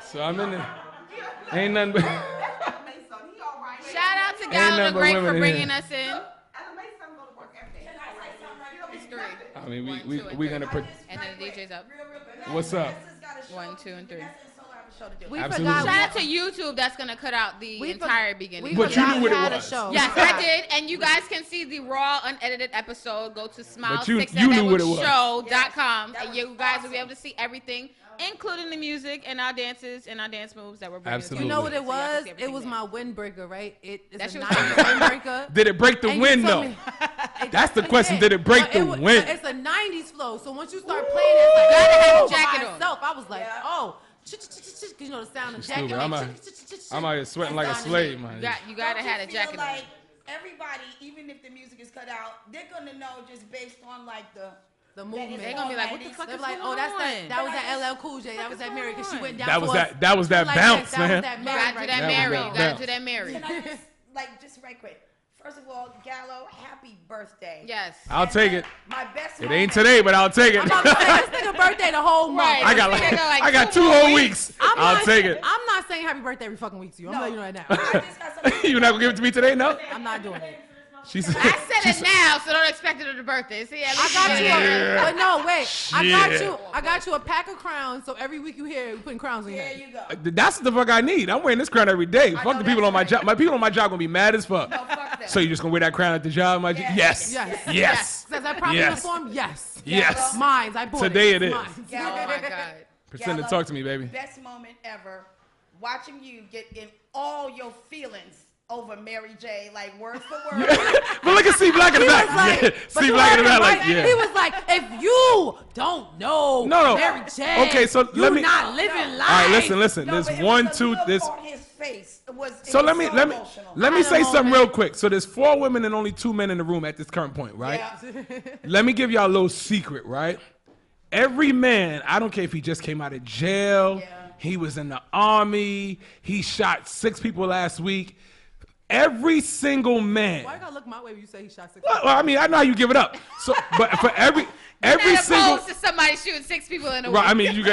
So I'm in there. Ain't nothing but. Shout out to Gallo The Great for bringing us in. It's 3. I mean, we gonna put. And then the DJ's up. What's up? 1, 2, and 3. We Absolutely. forgot. Shout out to YouTube. That's gonna cut out the entire beginning. But you knew what it was. Yes, I did, and you guys can see the raw, unedited episode. Go to smile6show.com, and you guys will be able to see everything, including the music and our dances and our dance moves that we're bringing. Absolutely. You know what it So was? it was my windbreaker, right? It's a was 90s windbreaker. Did it break the And wind you told though? me- That's the question. Did it break the wind? It's a 90s flow. So once you start playing it, it's like, gotta have a by jacket on. itself. I was like, oh, because you know the sound of jacket. Stupid. I'm out here sweating like a slave, man. You gotta have a jacket on. Like everybody, even if the music is cut out, they're gonna know just based on like the movement. They're gonna be like, what the fuck They're is like, going oh, that was that LL Cool J. That was that Mary because she went down. That was that bounce, man. You gotta do that Mary. You gotta do that Mary. Can I just right quick? First of all, Gallo, happy birthday. Yes. I'll take it. My best. It ain't today, but I'll take it. I'm about to say this nigga birthday the whole month. Right. I got 2 whole weeks. I'll take it. I'm not saying happy birthday every fucking week to you. I'm letting you know that now. I just got something. You not gonna give it to me today? No. I'm not doing it. She said. I said it now, so don't expect it at the birthday. See, at I least got you. Yeah. But no, wait. Shit. I got you a pack of crowns. So every week you hear we putting crowns on your There head. you go. That's the fuck I need. I'm wearing this crown every day. Fuck the people on my job. My people on my job gonna be mad as fuck. No, fuck that. So you just gonna wear that crown at the job? My yes. Yes. Says that proper Yes. uniform? Yes. Yes. Mine's. I bought Today it. it is. Mine's. Oh my God. Pretend to Gallo, talk to me, baby. Best moment ever. Watching you get in all your feelings over Mary J. Like word for word. But look at C Black in the back. Yeah. C Black in the back, like, yeah. He was like, if you don't know No. Mary J, Okay, so you let me. not living life. All right, listen. No, There's but it one, was the two. look There's. on his face. It was So let me emotional. say something real quick. So there's 4 women and only 2 men in the room at this current point, right? Yeah. Let me give y'all a little secret, right? Every man, I don't care if he just came out of jail, he was in the army, he shot 6 people last week. Every single man. Why you gotta look my way when you say he shot 6 Well, I mean, I know how you give it up. So, but for every single. Opposed to somebody shooting 6 people in a Right, week. I mean,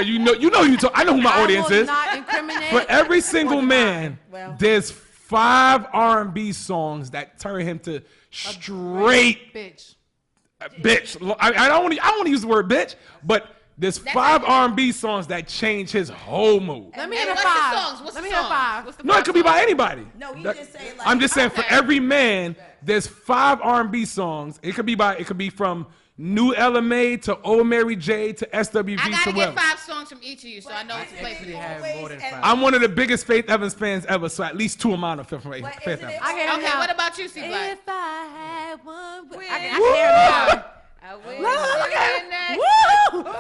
I know who my audience I will is. not incriminate. For every single man, Well. there's 5 R&B songs that turn him to straight bitch. bitch. I don't want to use the word bitch, but there's 5 R&B songs that change his whole mood. Let me And hear what's 5. the songs? What's Let the me hear songs? 5. What's the No, it could be by anybody. No, he That- just say like. I'm just saying for Okay. every man, there's 5 R&B songs. It could be from New LMA to Old Mary J to SWV I to gotta whatever. get 5 songs from each of you, so I know what to play for you. I'm one of the biggest Faith Evans fans ever, so at least 2 of mine are from Faith But Evans. isn't it- I can hear Okay, now. what about you, C Black? If I had one, I Woo! can hear now. I wish Look you at were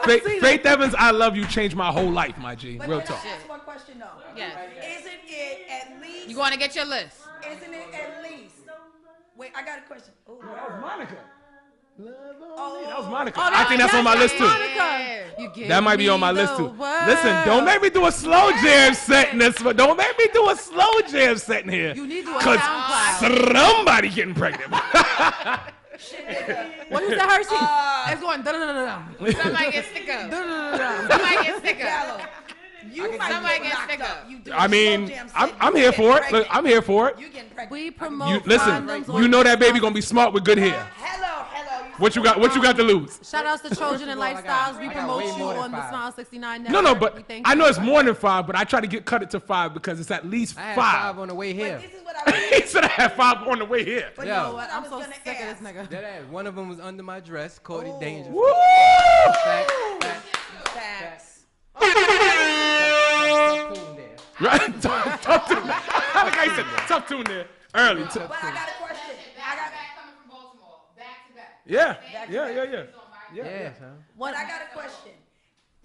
next. Woo! Faith Evans, I love you, changed my whole life, my G. But Real can talk. I ask one question though? Yes. Isn't it at least? You want to get your list? Isn't it at least? Wait, I got a question. Ooh, Monica. Oh, That was Monica. Oh, I think that's on my list too. Monica. You give That might be on my me list the too. world. Listen, don't make me do a slow jam set in this. Don't make me do a slow jam set in here. You need to do a Cause SoundCloud. somebody getting pregnant. What you said, Hershey? It's going da da da da Somebody get stick up. da. Somebody get stick Gallo, up. you might Somebody get get knocked stick up. up. You do I a mean, slow jam set, I'm you here get for it. pregnant. Look, I'm here for it. You getting pregnant? We promote You listen. condoms You on know that baby Instagram. gonna be smart with good hair. Hello. What you got? What you got to lose? Shout outs to Trojan and Lifestyles. We I got promote way you more than on the 5. Smile 69 No, network. but We thank I you. know it's more than 5, but I try to cut it to 5 because it's at least I had 5. 5 on the way here. But this is what I was. He said I had 5 on the way here. But Yo. you know What? what I I'm was so gonna sick ask. of this nigga. That ass. One of them was under my dress. Caught it dangerous. Woo! Facts. Facts. Tough tune there. Right? Tough tune. Like I said, tough tune there. Early. But I got a question. I got. coming from Baltimore, back to back. Yeah. Yeah, son. But I got a question.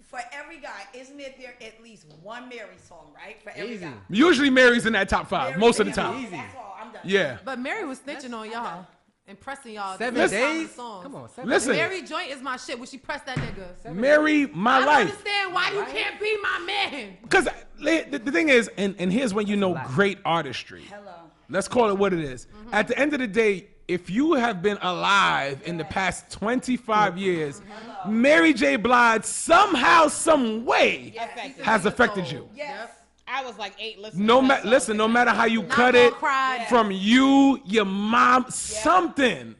For every guy, isn't it there at least one Mary song, right? For every Easy. guy. Usually Mary's in that top 5 most of the time. Easy. That's all. I'm done. Yeah. But Mary was snitching on y'all. Impressing y'all. 7 This is days? songs. Come on, 7 Listen. days. Mary joint is my shit. When she pressed that nigga. Marry my I don't life. understand why you can't be my man. Because the thing is, and here's when you know great artistry. Hello. Let's call it what it is. At the end of the day, if you have been alive in the past 25 years, Mary J. Blige somehow, some way has affected you. Yes. I was like 8 listening. Listen, no matter how you cut gonna it, cry. from you, your mom, something.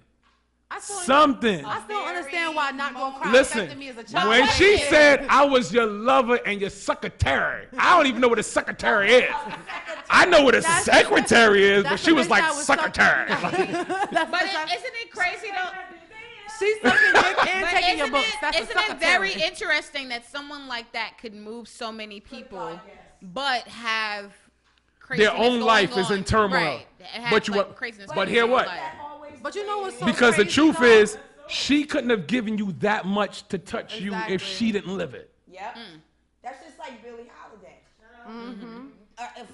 I still understand why Not Gonna Cry Listen, affected me as a child. when she said I was your lover and your secretary, I don't even know what a secretary is. I know what a secretary is, but she was like secretary. But isn't it crazy though? She's sucking dick and But taking your books. That's isn't it very interesting that someone like that could move so many people, but have Their own life is in turmoil. Right. Have, But you like, what? craziness But going hear on in what? life. But you know what's so Because the crazy, truth though? is, she couldn't have given you that much to touch you if Exactly. she didn't live it. Yep. That's just like Billie Holiday.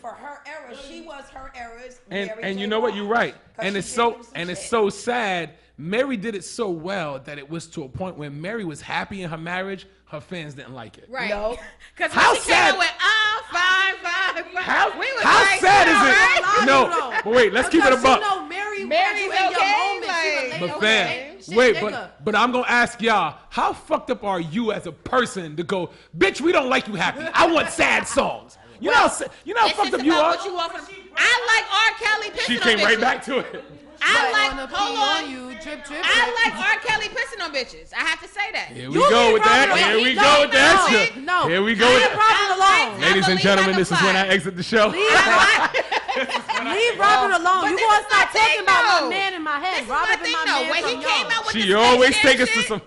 For her era, she was her era's Mary And J. you know what? Blige. You're right. 'Cause And she it's did so do some and it's shit. so sad. Mary did it so well that it was to a point where Mary was happy in her marriage. Her fans didn't like it. Right. No. Because How when she came sad- out with fine. How, we was how like, sad all is it? right. No, but wait, let's keep it a Because buck. you know Mary's Mary's in your okay, moment. like- She But okay. fam, wait, Nigga. but I'm gonna ask y'all, how fucked up are you as a person to go, bitch, we don't like you happy. I want sad songs. You know how fucked It's up just you about are? what you want from. I like R. Kelly pissing She on came right bitches. back to it. I like. Wanna pee Hold on on. you, drip, drip, I drip. like R. Kelly pissing on bitches. I have to say that. Here we go with that. Here we go with that. No. Here we go with Leave that. Robert alone. Ladies and believe gentlemen, I this is when I exit the show. Leave Robert alone. But You this gonna is stop my thing, talking about though. my man in my head. This is Robert my been thing my though. man When he from came young. out with She the always Space take Jam us to shit, some.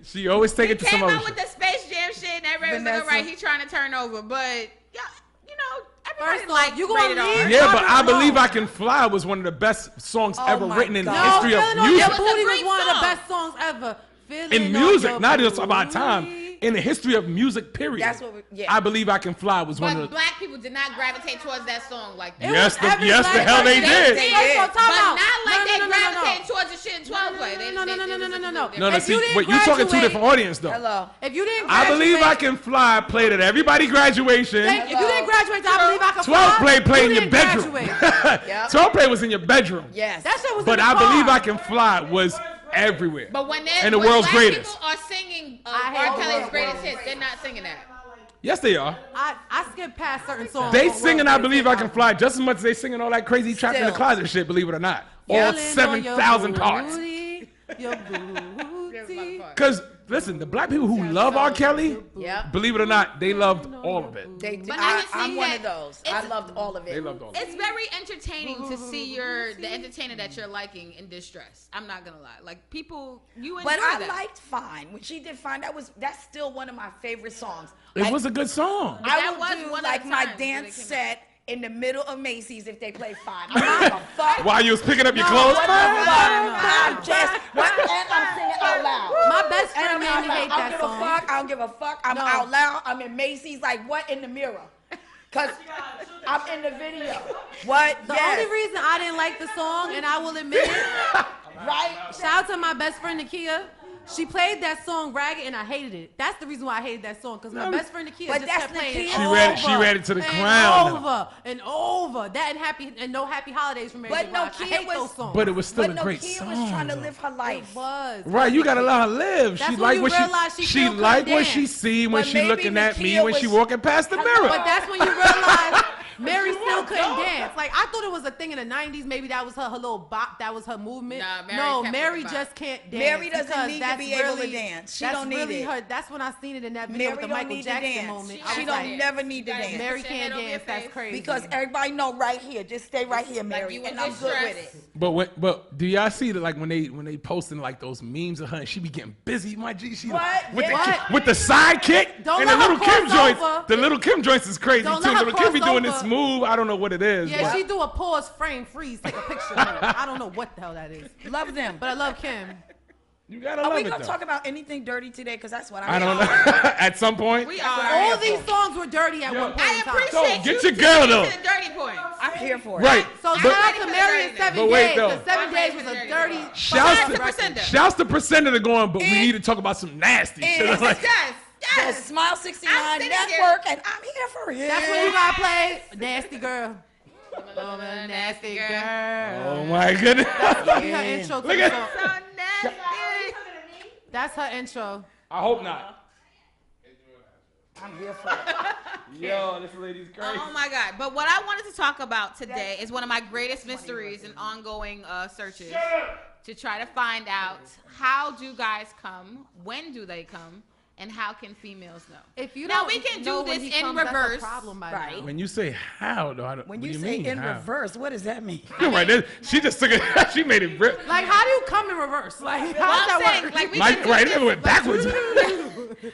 She always take it to some came other out with shit. the Space Jam shit, and everybody was like, Vanessa. all right, he trying to turn over, but yeah, you know, everybody First off, like you gonna rated R. leave? Yeah, but Robert I Believe alone. I Can Fly was one of the best songs Oh ever my written in the God. history No, of Feeling on music. Your It was a Booty was great one of the song. best songs ever. In Feeling music, on not your just about time. booty. In the history of music, period. That's what yeah. I Believe I Can Fly was one But of the. black people did not gravitate towards that song like that. It Yes, was the every yes, black the hell they person. did. They First did. of all, But time out. not like No, they no, no, no, no. gravitated towards the shit in 12 play. No, If see, you didn't wait, you talking two graduate- different audience though. Hello. If you didn't I Believe I graduate- Can Fly played at everybody graduation. If you didn't graduate, I Believe I Can 12 Fly. play in you your didn't bedroom. graduate. Yep. 12 play was in your bedroom. Yes. That shit was But in the I car. Believe I Can Fly was everywhere. But when And the world's black greatest. people are singing I hate R. the Kelly's world's greatest greatest. hits, they're not singing that. Yes, they are. I skip past certain songs. They on singing World I Greatest Believe I Hits Can album. Fly just as much as they singing all that crazy Trapped in the Still. Closet shit, believe it or not. All Feeling on 7,000 your parts. booty, your booty. Because, listen, the black people who love R. Kelly, Yep. believe it or not, they loved all of it. They did. But now you see I'm one that of those. it's- I loved all of it. They loved all of it. It's very entertaining to see the entertainer that you're liking in distress. I'm not gonna lie. Like people, you enjoy But I that. liked Fine. When she did Fine, that's still one of my favorite songs. It Like, was a good song. But I that would was do one of like the my times where dance they came set in the middle of Macy's if they play Fine. I don't give a fuck. While you was picking up your No, clothes, what the man? fuck? I'm just, and I'm singing out loud. My best And friend I'm made out me loud. hate I that don't give a song. fuck. I don't give a fuck. I'm No. out loud. I'm in Macy's. Like what in the mirror? Cause I'm in the video. What? The Yes. only reason I didn't like the song, and I will admit it, Right? shout out to my best friend Nakia. She played that song Ragged, and I hated it. That's the reason why I hated that song, because my best friend Nakia But just that's kept playing it Nakia. She read it to the and ground. over and over. That and no Happy Holidays from Mary But J. Blige. I Nakia hate was- those songs. But it was still But a great Nakia song. was trying to though. live her life. It was. Right, you gotta let her live. That's She when like you what realize she still like couldn't what she dance. see when But she maybe looking at me Nakia when she was- walking past the mirror. But that's when you realize Mary still couldn't dance. Like I thought it was a thing in the '90s. Maybe that was her little bop. That was her movement. Nah, Mary no, kept Mary with the just can't dance. Mary doesn't because need to that's be able to really- dance. She that's don't need really it. her. That's when I seen it in that video Mary with the don't Michael need to Jackson dance. moment. I She was don't like, never need to gotta dance. Mary Put your hand can't over your dance. That's face. crazy. Because everybody know right here. Just stay right here, Mary, you and in I'm good with distress. it. But do y'all see that like when they posting like those memes of her and she be getting busy, my G, she What? with Yeah. the with the sidekick Don't and the let her little Kim cross joints. over. The little Kim joints is crazy Don't too. let her Little Kim be cross doing this over. move. I don't know what it is. Yeah, but- she do a pause, frame, freeze, take a picture. I don't know what the hell that is, Love them. but I love Kim. You gotta Are love we it gonna though. talk about anything dirty today? Because that's what I don't know. At some point. We All are. these songs were dirty at one point I in time. appreciate Get you your girl, taking though. me to the dirty points. I'm here for it. Right. So But- shout out to Mary and 7 But wait, Days. though. The 7 Days was a dirty. Shouts Shout to out to Precenda. Shouts to Precenda to go on, but we need to talk about some nasty shit. Yes, Like, Yes, The yes. Smile I'm 69 sitting Network, and I'm here for it. That's when you gotta play Nasty Girl. I'm a nasty girl. Oh my goodness. That's gonna be her intro to Look the at- song. So nasty. That's her intro. I hope not. I'm here for it. Yo, this lady's crazy. Oh my God. But what I wanted to talk about today is one of my greatest mysteries and ongoing searches to try to find out how do guys come, when do they come, and how can females know? If you Now, don't we can do know when this he in comes, that's a reverse. problem by Right. now. When you say how, though, When what you do you say mean, in how? reverse, what does that mean? Right, she just took it. She made it rip. Like, how do you come in reverse? Like, Well, how I'm does that saying, work? like, we Like, can do right, this, it went backwards.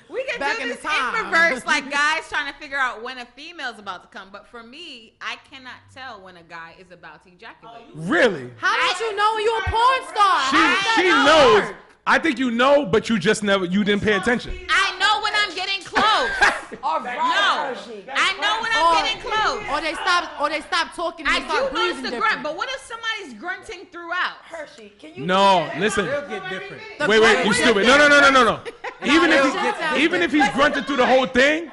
we can back do in this the time. in reverse, like guys trying to figure out when a female's about to come. But for me, I cannot tell when a guy is about to ejaculate. Really? How don't you know when you a porn star? She knows. I think you know, but you just never, you didn't pay attention. I know when I'm getting close. All right, No, Hershey. I know when I'm getting close. Or they stop talking and I they start do notice breathing the different. grunt, but what if somebody's grunting throughout? Hershey, can you No, do that? listen. They'll get different. The Wait, grunt you is stupid. different. No. Even it if sounds even if he's grunting through the whole thing,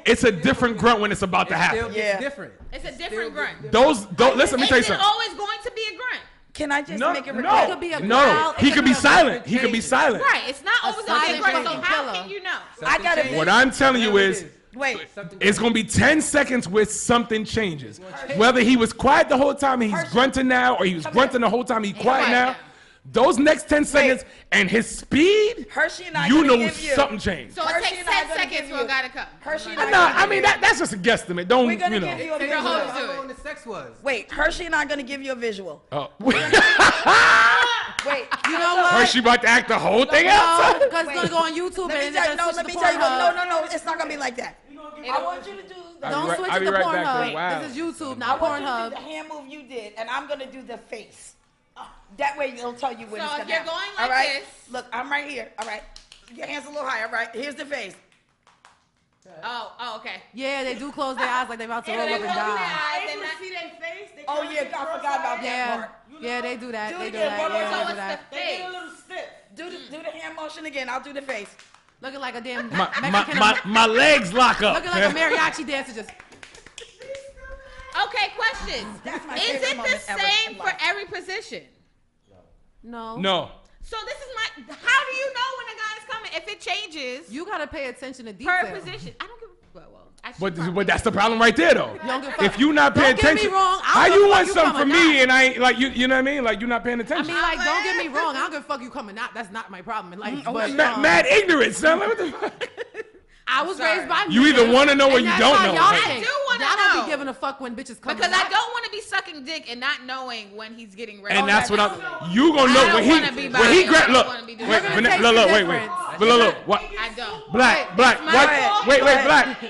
it's a different grunt when it's about to It still happen. gets Yeah. different. It's a It still different gets grunt. different. Those, listen, let me tell you Is it something. always going to be a grunt? Can I just No, make it It no, could be a no. growl, He it could be a silent. He could be silent. Right. It's not always going to be a silent grunt. So fucking how killer. can you know? I gotta changes. What I'm telling you is, Wait, it's gonna be 10 seconds where something changes. Whether he was quiet the whole time and he's grunting now, or he was grunting the whole time he's quiet now. Those next 10 seconds and his speed, Hershey and I you gonna know give you. something changed. So it Hershey takes and I 10 gonna seconds give for a you- guy to come. Hershey and I. No, gonna I give mean you- that's just a guesstimate. Don't We're gonna you know? give you a Figure out visual. how to How do long it. the sex was? Wait, Hershey and I gonna give you a visual. Oh. Wait, You know what? Hershey about to act the whole thing out. No, because it's gonna go on YouTube let me and tell you. then No, switch let to me tell you. Pornhub. No, it's not gonna be like that. I want you to do. Don't switch I'll it be to right back Pornhub. then. Wow. This is YouTube, I not want you to do Pornhub. the hand move you did, and I'm gonna do the face. That way it'll tell you when So it's if gonna you're happen. going All like right? this- Look, I'm right here. All right. Your hands a little higher. Right. Here's the face. Oh, okay. Yeah, they do close their eyes like they're about to roll up and die. Then that- Oh yeah, I forgot about that Yeah, part. yeah, they do that. Do They it do again, that. one more Yeah, time. they do that. So it's the face. Do the hand motion again. I'll do the face. Looking like a damn My, Mexican. my legs lock up. Looking like a mariachi dancer. Just Okay, question. That's my Is favorite it moment the ever same in for life. every position? no. No. So this is my. How do you know when a guy is coming? If it changes You gotta pay attention to detail. per position, I don't give. Well, I should But probably- that's the problem right there, though. You don't give a fuck. If you not paying Don't get me attention, wrong, I how don't you know want if you something come from or me not. and I ain't like you know what I mean? Like you're not paying I attention. mean, like, don't get me wrong. I don't give a fuck you come or not. That's not my problem in life. But Mad ignorance, son. Like, what the fuck? I was raised by You either niggas, wanna know or and you that's don't how know. Y'all I think. do wanna Y'all don't know. be giving a fuck when bitches come. Because or I not. don't want to be sucking dick and not knowing when he's getting ready. And that's what I'm. You gonna I know don't when wanna be when he buying. grab. I don't Look, wanna be doing wait, that. You're gonna taste look, the wait, difference. look, what? I don't. Black, black, my what? fault. Wait, black,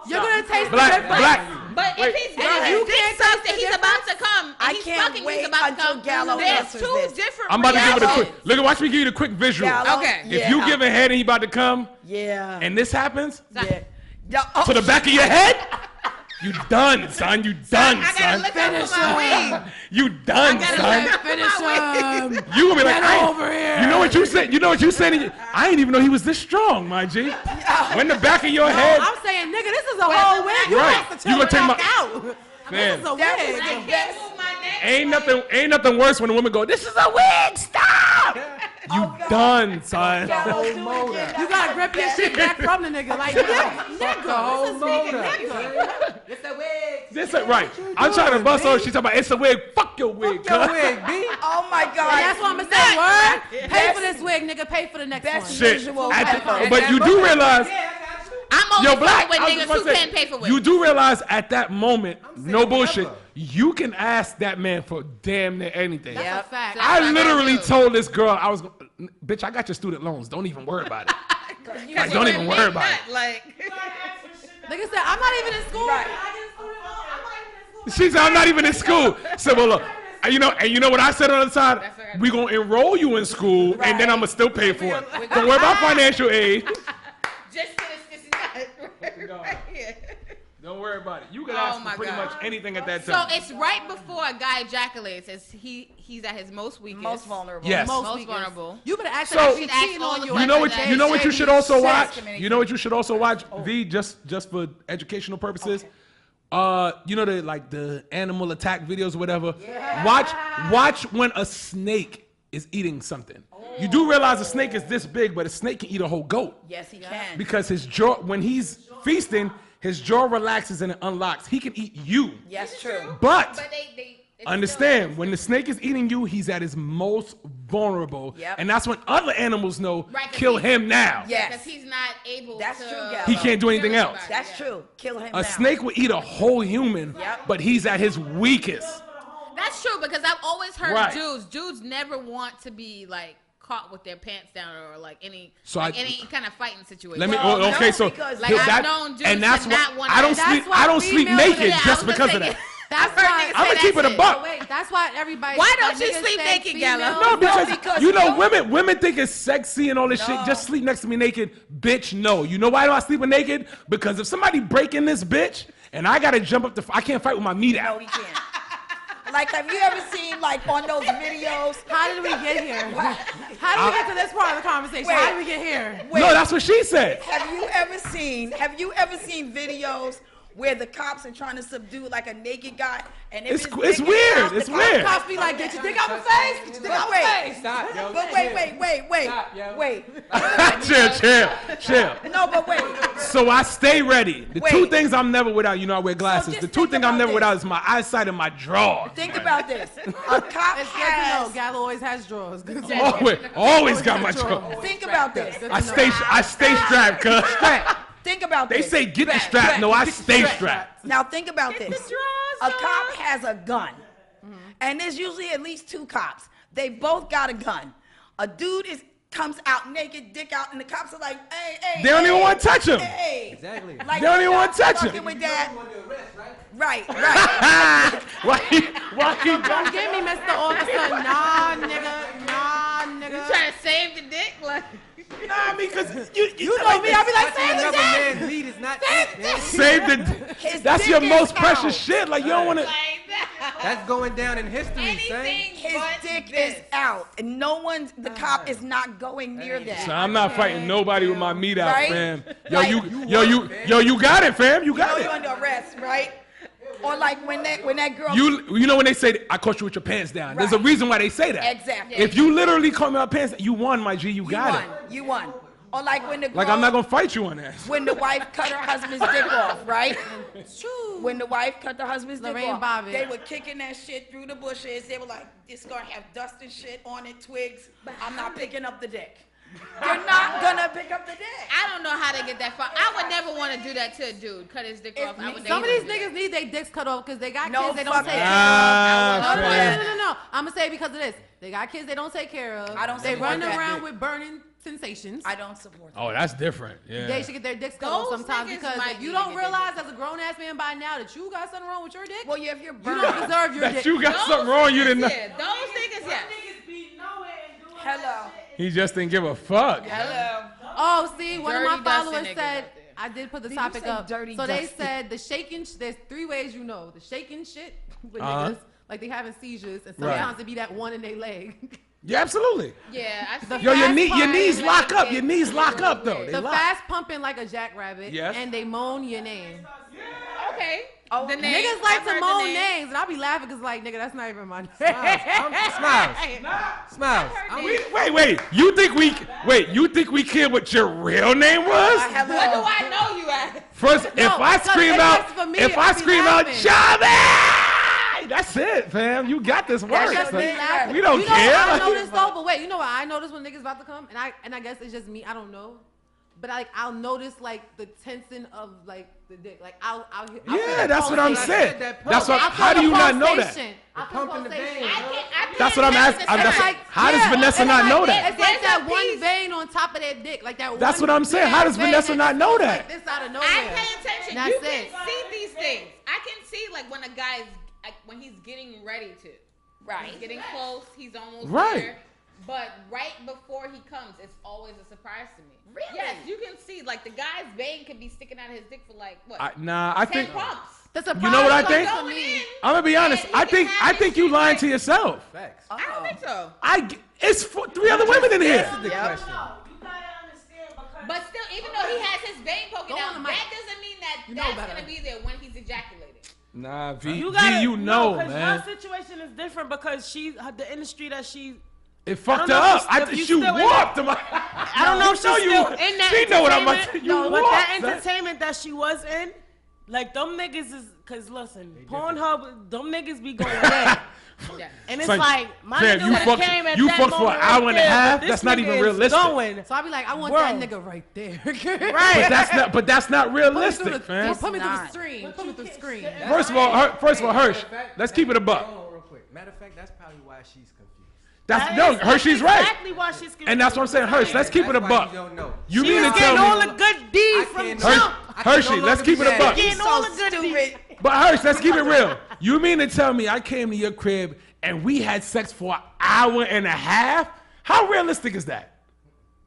You're gonna taste the black, difference. black. But Wait, if he's go and if ahead. you Can't can't suck taste that the he's about to come, and I he's can't fucking, wait he's about to until come. Gallo There's answers two this. different. I'm about to give it a reactions. quick. Look, watch me give you the quick visual. Gallo, Okay. If you giving head and he about to come, Yeah. and this happens Yeah. Oh, to the back of your head, you done, son. You done, I gotta son. lift up for my wing. You done, gotta son. lift- Finish him. You gonna be like, Get I ain't- over here. You know what you said? You know what you said? I didn't even know he was this strong, my G. When the back of your head, I'm saying, nigga, this is a whole wig. You Right. have to You chill gonna take the my- fuck out. Man. This is a That was wig. the I best. can't move my neck. ain't nothing worse when a woman go, "This is a wig, stop." You done, son. Gallo, do it motor. again. You gotta grip your shit back from the nigga. Like, nigga, The whole motor. nigga. It's a wig. This ain't right. I'm trying to bust her. She talking about it's a wig. Fuck your wig, Your cuz. wig, B. Oh my God. And that's what I'm gonna say. Word. Pay for this wig, nigga. Pay for the next Best one. Shit. visual At the- ever. but you do realize, I'm only yo, fucking black. with I was niggas just about who to say, can't pay for wigs. you do realize at that moment, no saying bullshit, whatever. you can ask that man for damn near anything. That's Yep. a fact. That's I what I literally gotta do. told this girl, I was, bitch, I got your student loans. Don't even worry about it. Like, don't even worry about it. Like, Nigga said, I'm not even in school. Right. I get a student loan. I'm not even in school. She said, I'm not even in school. So, well, look, and you know what I said on the side? That's what I We gonna enroll you in school, and then I'm gonna still pay for it. Don't worry about financial aid. just for this right here. Don't worry about it. You can Oh ask my for pretty God. much anything at that So time. it's right before a guy ejaculates as he's at his most weakest. Most vulnerable. Yes. Most weakest. vulnerable. You better ask So- her if You she's should ask cheating all on the you. You know what? Sex You know what you should also watch. communication. You know what you should also watch. V, just for educational purposes. You know the animal attack videos or whatever. Yeah. Watch when a snake is eating something. You do realize a snake is this big, but a snake can eat a whole goat. Yes, he can. Because his jaw, when he's feasting, his jaw relaxes and it unlocks. He can eat you. Yes, true. But they understand, when the snake is eating you, he's at his most vulnerable. Yep. And that's when other animals know, Right, kill him now. Yes. because he's not able That's to. true, Gallo. He can't do anything else. That's true. Kill him now. A snake will eat a whole human, Yep. but he's at his weakest. That's true because I've always heard Right. dudes never want to be like caught with their pants down or like any So any kind of fighting situation. Let me. Well, okay, no, so because, like, I've known dudes and that's to why not wanna- I don't That's sleep. why I don't sleep females- naked Yeah, I just was because of gonna say, that. That's I've heard why. niggas I'm say gonna keep it a that buck. Oh, wait, that's why everybody. Why don't like, you niggas sleep say naked, Gallo? females- No, because, because you know no. women think it's sexy and all this shit. No. Just sleep next to me naked, bitch. No, you know why do I sleep naked? Because if somebody break in this bitch and I gotta jump up I can't fight with my meat No, out. he can't. Like, have you ever seen, like, on those videos? How did we get here? How did we get to this part of the conversation? Wait. How did we get here? Wait, No, that's what she said. have you ever seen videos where the cops are trying to subdue, like, a naked guy? And if It's his weird. dick is out, It's the weird. Cops be like, get your dick out my face. Get your dick out my face. Stop, yo. But wait. Stop, yo. Wait. chill. No, but wait. So I stay ready. The two Wait. things I'm never without, you know I wear glasses. just The two think things I'm about never this. without is my eyesight and my drawers. Think about this. A cop It's good to know. has. Gallo always has drawers. Good to know. Always got my drawers. Think about this. Good to I know. stay strapped, cuz. Think about They this. say get the strap. No, I stay strapped. Now think about this. drawers A on. cop has a gun, and there's usually at least two cops. They both got a gun. A dude comes out naked, dick out, and the cops are like, hey. They don't even want to touch him. Hey. Exactly. Like, They don't even want to touch fucking him. with that. You want to arrest, right? Right. Why he Don't give me Mr. Officer. Nah, nigga. trying to save the dick, like Nah, I mean, cause you know me, I be like, Touching save the another dick. man's meat is not it, man. save His that's dick your is most out. precious shit. Like you don't want to. like that. That's going down in history, son. Anything His but dick this. is out, and the cop is not going near that. So I'm not fighting nobody with my meat out, Right? fam. Like- You got it, fam. You You know got you're it. under arrest, right? Or like when that girl. You know when they say I caught you with your pants down. There's a Right. reason why they say that. Exactly. If you literally caught me with my pants, you won, my G. You got it. You won. Or like when the girl, Like I'm not gonna fight you on that. when the wife cut her husband's dick off, right? True. When the wife cut her husband's dick Lorraine off, Bobbitt. they were kicking that shit through the bushes. They were like, it's gonna have dust and shit on it, twigs. I'm not picking up the dick. You're not gonna pick up the dick. I don't know how to get that far. I would never want to do that to a dude. Cut his dick off. I would Some of never these do that. niggas need their dicks cut off because they got No kids they don't fucking take care Ah, of. No, fam. no. I'm gonna say it because of this. They got kids they don't take care of. I don't They support run that. around with burning sensations. I don't support that. Oh, that's different. Yeah. They should get their dicks cut off Those sometimes niggas because might if you need don't to get realize as a grown ass man by now that you got something wrong with your dick, Well, yeah, if you're you burned. don't deserve your That dick. you got something wrong. You didn't know. Yeah, those niggas, yeah. Hello. He just didn't give a fuck. Hello. Oh, see, one of my Dirty, dusty followers niggas said, out there. I did put the Did you topic say up. dirty, So they dusty? said the shaking, there's 3 ways you know. The shaking shit with Uh-huh. niggas, like they having seizures, and Right. sometimes it be that one in their leg. Yeah, absolutely. Yeah, I see. Yo, your fast your part knees is lock like up. Your knees lock up though. They The lock. fast pumping like a jackrabbit, Yes. and they moan your name. Okay. Oh, The name, Niggas like I've to heard the moan name. names, and I be laughing because like, nigga, that's not even my name. Smiles. Wait. You think we care what your real name was? Hello. What do I know you as? First, if I because scream if out, that's for me, if I I be scream out, laughing. Charlie, that's it, fam. You got this work. just son. me laughing. We don't You know care. what I Like, noticed though, but wait, you know what I noticed when niggas about to come, and I guess it's just me. I don't know, but like I'll notice like the tensing of like the dick. Like I'll feel yeah, the that's what I'm pulsation. saying. that That's what. I'll feel How do the you not know that? pulsation. I'll feel pumping the pulsation. veins. That's what I'm asking. How does Vanessa it's not like know this. that? It's like There's that a one piece- vein on top of that dick, like that. That's one what I'm saying. How does vein Vanessa not know goes that? Like this out of nowhere. I pay attention. That's You it. can see these things. I can see like when a guy's like when he's getting ready to. Right. He's getting close. He's almost Right. there. But right before he comes, it's always a surprise to me. Really? Yes, you can see like the guy's vein could be sticking out of his dick for like what? I 10 think. pumps. The surprise You know what I comes think? to Going me. in. I'm gonna be honest. and I he can have think his you shit lying like- to yourself. Facts. I don't think so. It's 3 other women in here. This is the question. But still, even though he has his vein poking Go on out, the mic. that doesn't mean that You know that's better. gonna be there when he's ejaculating. Nah, V, You V, gotta, you know, because man. your situation is different because the industry that she. It fucked her I don't know up. if I you think she still in warped him. I don't know if she's know still in that. She know what I'm about to entertainment. you. No, but warped, that son. entertainment that she was in, like them niggas is, cause listen, Pornhub, them niggas be going in. And it's Son, like, my fam, nigga you would've fucked- came at you that fucked for moment an hour right and a there, half? but this That's not nigga even is realistic. Going. So I be like, I want Bro. that nigga right there. Right. But that's not Put me realistic, through the, fam. put me through the not. screen. Put me through the screen. First of all, Hirsch, let's keep it a buck. Hold on real quick. Matter of fact, that's probably why she's confused. Hershey's right. Exactly why she's confused. And that's what I'm saying, Hirsch, let's keep it a That's why buck. You don't know. You She mean to was tell getting all me, the good D from can't- jump. Hershey, let's keep it a buck. Getting all the good D. But Hirsch, let's keep it real. You mean to tell me I came to your crib and we had sex for an hour and a half? How realistic is that?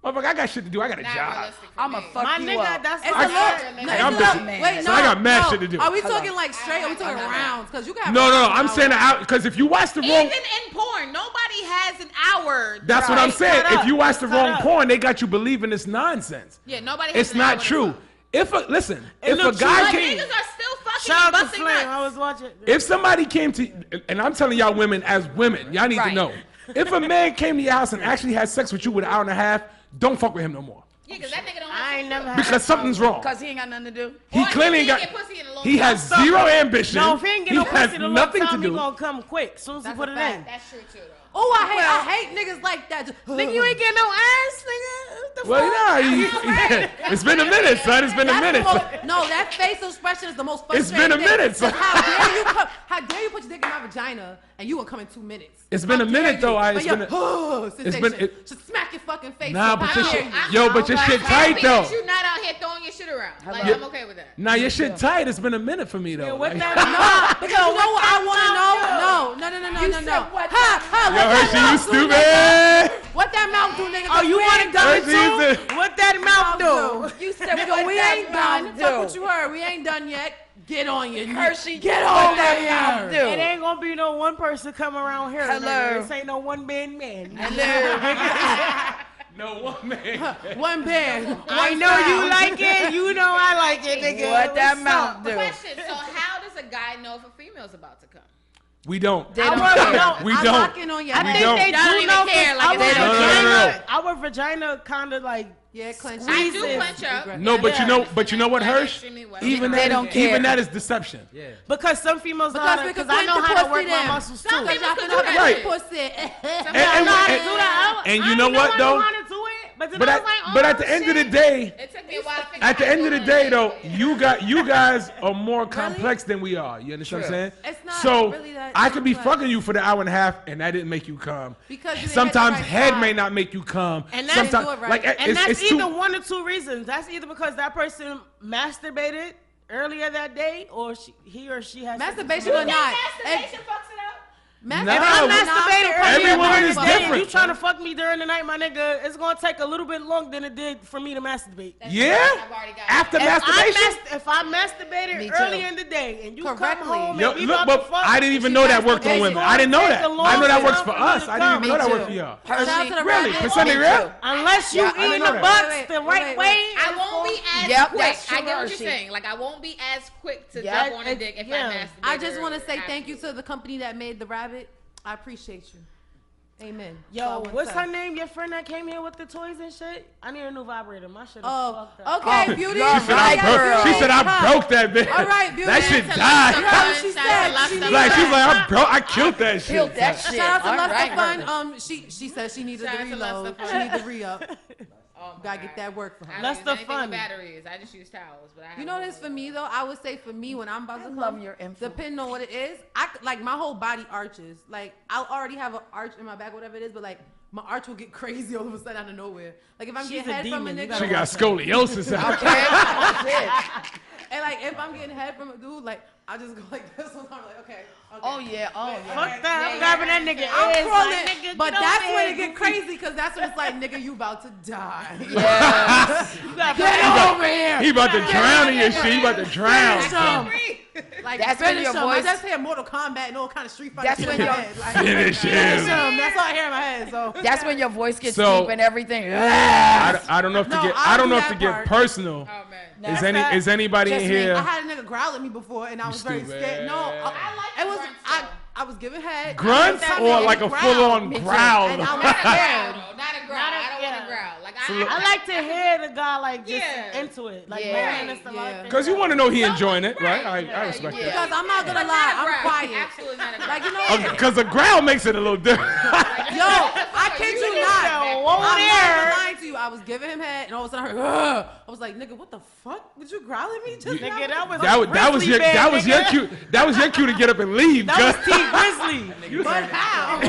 Motherfucker, I got shit to do. I got a Not job. realistic for I'ma me. fuck My you nigga, up. that's It's what a I lot. said. No, I'm it's a lot. bitching. Wait, So no. I got mad no. shit to do. Are we Hello. talking like straight? Or are we talking rounds? Because you got No, rounds I'm and saying hours. out because if you watch the wrong, Even in porn, nobody has an hour. that's what I'm Right. saying. Cut If up. you watch the Cut wrong up. porn, they got you believing this nonsense. Yeah, nobody has It's an not hour to true. fuck. If a look, guy Like, came, niggas are still fucking Shout out and to busting Flame. nuts. I was watching. if somebody came to, and I'm telling y'all women as women, y'all need to Right. know. If a man came to your house and actually had sex with you with an hour and a half, don't fuck with him no more Yeah, because that nigga don't I have ain't never had because something's wrong. Because he ain't got nothing to do. He Or clearly ain't he got. get pussy in a long He time. has zero ambition. No, if he ain't get no has pussy the nothing long time, to he do. gonna come quick. As soon as he That's put a it fact. in. That's true too, though. Oh, I hate niggas like that. Nigga, you ain't getting no ass, nigga. What the Well, fuck? it's been a minute, son. It's been a That's the minute. most- no, that facial expression is the most It's frustrating been a thing. minute, son. How dare you put your dick in my vagina and you will come in 2 minutes? It's been How a minute, dare though, you? I- But it's your, been a- oh, it's sensation. been- Just smack your fucking face. Nah, so but how your dare shit, you? yo, but your shit I'm tight happy though. that you not out here throwing your shit around. Like, Hello. I'm okay with that. Nah, your shit tight. It's been a minute for me though. Yeah, what Like- that No, because you know what I want to know? know? No. You said what Yo, What Hershey, that you mouth do, nigga? stupid. What that mouth do, nigga? Oh, you want to go Hershey, you too? said- What that mouth do? You said Nigga, what we that ain't mouth done. do. Fuck what you heard. We ain't done yet. Get on your knees. Hershey, Get what over that here. mouth do? It ain't gonna be no one person come around here. Hello. Nigga. This ain't no one man man. No one man. One band. I know you like it. You know I like it, nigga. What that What's mouth up? do? Question. So how does a guy know if a female's about to come? We don't. They don't I care. don't. We I'm don't. locking on your I We think don't. they Y'all don't do even know care, like, our they don't care. vagina, our vagina kind of like Yeah, clench. I do Squeeze clench up. No, but you know, what, Like, Hirsch? extremely well. Even They that, don't care. even that is deception. Yeah. because some females Because know we because can I know clench the how to pussy work my then. muscles too. Some Because y'all people can could have do Right. that pussy. I and- know how to and- do that. and I you know didn't what, I though? knew how to do it, but then But I at, was like, but oh, at the end of the shit. day, It took me a while to figure at the out end of what's the going day, on. though, you guys are more complex than we are. You understand what I'm saying? It's not So really that I could be complex. fucking you for the hour and a half, and that didn't make you come. Because you didn't Sometimes hit the right head spot. may not make you come. And that's- Sometimes, do it right. like, And it's, that's it's either too, one or two reasons. That's either because that person masturbated earlier that day, or he or she has Masturbation You or think not. masturbation fucks it up? Masturbation Nah, I or not, masturbated so earlier Every woman during is the day, and different. you trying to fuck me during the night, my nigga, it's gonna take a little bit longer than it did for me to masturbate. yeah. I've already got After it. masturbation. If I masturbated Me early too. in the day and you Correctly. come home Yo, and we look, about to but fuck, I didn't even know that worked on it's women. gonna I didn't know take that. a long I know that time works for for me us. to I didn't even come. know that Me worked too. for y'all. Shout out to Hershey, the Really? rabbit. Percent Me real? too. Unless you Yeah, I didn't eating know the that. butts Wait, the wait, right wait, way. I won't be as Yep, quick. that's I true, get what Hershey. you're saying. Like, I won't be as quick to Yep. jump on a dick if Yeah. I masturbate. I just want to say earlier. thank you to the company that made the rabbit. I appreciate you. Amen. That's all I Yo, wanna what's say. her name? Your friend that came here with the toys and shit? I need a new vibrator. My shit is Oh, fucked up. okay, Oh, beauty. you're She said, right, I broke, girl. she said, I broke that bitch. All right, beauty. That shit Shout died. out to she Shout out said to Lux she the needed Like, Fun. she's like, I killed that shit. Killed that shit. Shout out to All Lust right, the Fun. Hershey. She said she needed Shout the out to Lust the reload. Fun. She needed the re-up. Oh my Gotta God. get that work for her. I That's don't the use anything fun. with batteries. I just use towels. But I You know this for me though. I would say for me when I'm about to I come, love your info. depending on what it is, like my whole body arches. Like I'll already have an arch in my back, whatever it is, but like my arch will get crazy all of a sudden out of nowhere. Like if I'm She's getting a head from a demon. You nigga, gotta She got scoliosis out there. Shit. and like if I'm getting head from a dude, like I just go like this one. I'm like okay. Oh yeah, oh yeah. Fuck that. I'm grabbing that nigga I'm ass. crawling, Like, nigga, but get that's over when here, it get goofy. crazy because that's when it's like, nigga, you about to die. Yes. You got Get over here. He about to drown in your shit. He about to drown. Some. Like, That's when finish your him. I voice- just hear Mortal Kombat and all kind of Street Fighter That's shit when in my your- head. Like, Finish him. That's all I hear in my head. So That's when your voice gets So- deep and everything. I don't know if to No, get. I'll I don't do know if that to get part. personal. Oh man. Is anybody Just in me. here? I had a nigga growl at me before, and I was very stupid. scared. No, I like it was grunts, I. though. I was giving head. Grunts I or like a full-on Me too. growl? And I was Not a growl, scared. though. Not a growl. I don't want to growl. Like I like to hear the guy like just Yeah. into it, like Yeah. man and stuff Yeah. like that. Because you want to know he enjoying it, right? I respect Yeah. that. Because I'm not gonna But lie, not a I'm growl. quiet. Absolutely not a growl. Like, you know, Because a growl makes it a little different. yo, I kid you not. Whoa I'm there. not lying to you. I was giving him head, and all of a sudden I heard, ugh. I was like, nigga, what the fuck? Would you growl at me just now? Nigga, that was Your cue. That was your cue to get up and leave. That cuz. was T Grizzly. But how?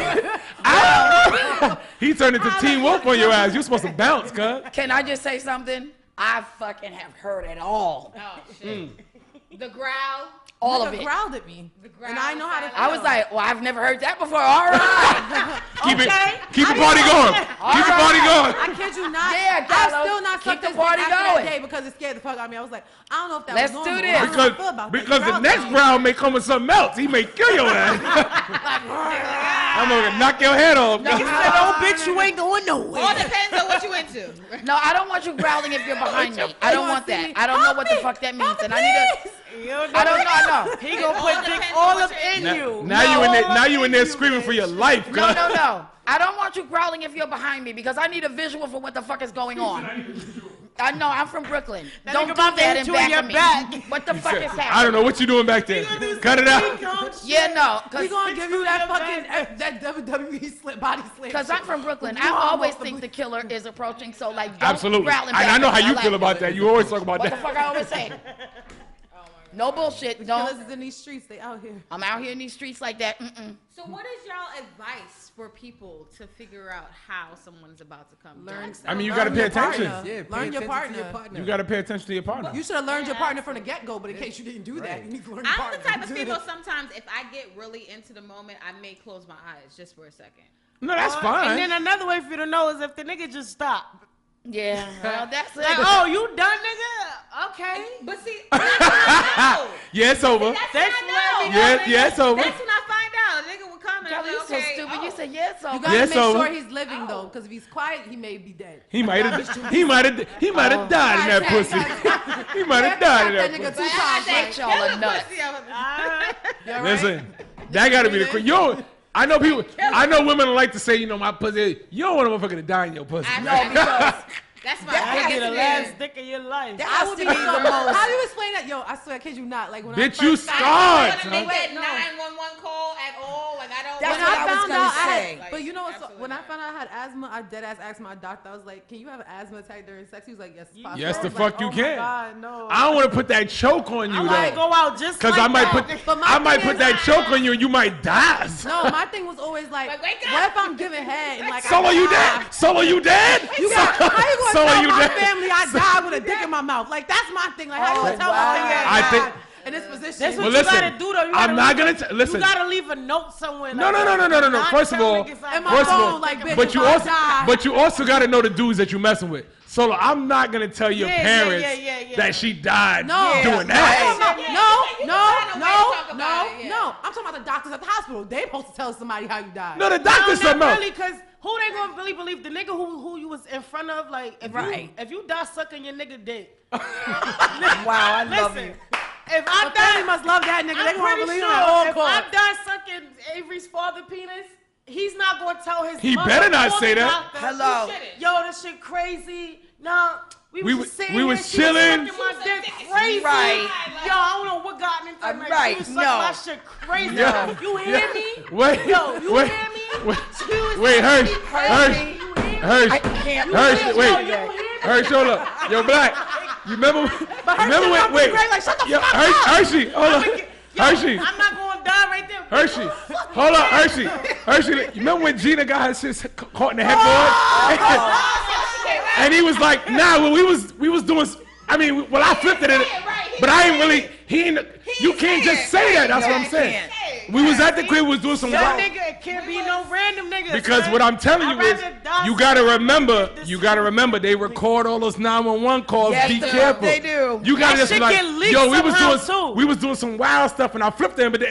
He turned into Teen Wolf on your ass. You're supposed to bounce, cuz. Can I just say something? I fucking have heard it all. Oh shit. The growl. All Nigga of it. growled at me, growl and I know how to. sound. I was like, well, I've never heard that before. All right. Keep the party going. Keep the party going. I kid you not. Yeah, I'm Gallo, still not keep sucked the this party dick after going. that day because it scared the fuck out of me. I was like, I don't know if that Let's was do normal. this. I don't know how I feel about that. Because He the growled next at me. round may come with something else. He may kill your ass. I'm gonna knock your head off. Oh, bitch, you ain't going nowhere. All depends on what you into. No, I don't want you growling if you're behind me. I don't want that. I don't know what the fuck that means, and I need to. I don't know. I know. He gonna All put dick depends all on up what you're in into. you. Now you in there screaming for your life, No, cuz. no. I don't want you growling if you're behind me because I need a visual for what the fuck is going on. I know I'm from Brooklyn. Don't do nigga about to that hit in you in back your of me. back. What the fuck is happening? I don't know what you doing back there. Cut it out. Yeah, no, We gonna give you that Your fucking that WWE slip body slam. because I'm shit. from Brooklyn. You I know I'm always off the think the blue- killer is approaching. So like, don't Absolutely. growl in back I know of how me. you like feel it. about that. You always talk about What the that. fuck I always say? No bullshit. Killers Don't. is in these streets. They out here. I'm out here in these streets like that. Mm-mm. So what is y'all advice for people to figure out how someone's about to come? Learn. I mean, you learn gotta pay your attention. partner. Yeah, pay Learn your attention to partner. You gotta pay attention to your partner. You should have learned your partner from the get-go, but in case you didn't do that, Right. you need to learn your I'm partner. the type of female sometimes if I get really into the moment, I may close my eyes just for a second. No, that's And fine. then another way for you to know is if the nigga just stop. Yeah, well, that's it. Like, oh, you done, nigga? Okay. But see, that's when I know. Yeah, it's over. That's Thanks when for I know. letting me Yeah, Nigga, yeah, it's over. That's when I find out. A nigga will come and Kelly, I'm you like, so okay, stupid. oh. You said yes, so. You gotta Yes, make so- sure he's living though, because if he's quiet, he may be dead. He might have died in that pussy. He might have died in That that nigga pussy. two times. Bitch, y'all are nuts. You all right? Listen, that gotta be the yo. I know people. I know women like to say, you know, my pussy. You don't want a motherfucker to die in your pussy. I man. know, because That's my That be the biggest last fear. dick of your life. that I has would to be be so. the most. How do you explain that? Yo, I swear, I kid you not. Like when I Bitch, first you found- scarred. I don't want to make No. that 911 call at all. Like I don't. That's When what I I was found gonna out I say. had, but you know what? Absolutely When I not. found out I had asthma, I dead ass asked my doctor. I was like, "Can you have an asthma attack during sex?" He was like, "Yes, it's possible." Yes, I the was fuck like, you oh can. My God, no. I don't want to put that choke on you I might though, go out just because like I might that. put But my I might thing put is- that choke on you and you might die. No, my thing was always like, Like, wake what up. if I'm giving head and like Solo, I you die? dead? Solo, you dead? You got, how you gonna Solo, tell you my dead? family I died with a dick in my mouth? Like that's my thing. Like how you gonna tell my family I I think- died in this position? That's what Well, you listen, gotta do though. You I'm gotta not leave gonna a- listen. You gotta leave a note somewhere. No, like no, that. no. Not First of tell all, niggas I And my first of phone, all, like, bitch, but if you I also, die- but you also got to know the dudes that you messing with. So I'm not gonna tell your Yeah, parents yeah. that she died No, doing I'm that. talking about- Yeah, no, you no, can find a way to talk no, about no, it, yeah. no. I'm talking about the doctors at the hospital. They supposed to tell somebody how you died. No, the No, doctor's not something else. really, cause who they gonna really believe? The nigga who you was in front of, like if Right. you die sucking your nigga dick. Wow, I love Listen, you. if I The family die, must love that nigga. They I'm gonna pretty believe sure him at all if I costs. die sucking Avery's father penis, he's not gonna tell his He mother better not or say the that. doctor, Hello. Yo, this shit crazy. No, we We was just sitting we here, was she was chilling. sucking my dick crazy. Right. Yo, I don't know what got into it. Right, She was sucking no. my shit crazy. Yeah. You hear me? Wait, Yo, you wait, hear me? wait, She was wait, Hersh, sucking me Hersh, crazy. You hear me? Hersh, I can't. Hersh, Yo, wait, you hear me? Hersh, hold up, yo, Black, you remember when, wait, Like, shut the yo, fuck Hersh, up. Hershey, hold up, Hershey, I'm not gonna die right there. Hershey, hold up, Hershey, you remember when Gina got her shit caught in the headboard? And he was like, nah, well, we was doing, I mean, well, I flipped it, but I ain't really, you can't just say that, that's what I'm saying. We was at the crib. We was doing some That wild. nigga, it can't be no random nigga. Because son. what I'm telling you I'd is, rather die you gotta somewhere remember. than this You gotta shit. remember. They record all those 911 calls. Yes, Be they do. careful. They do. You gotta That just be shit like, get leaked yo, somehow, too. we was doing some wild stuff, and I flipped them, but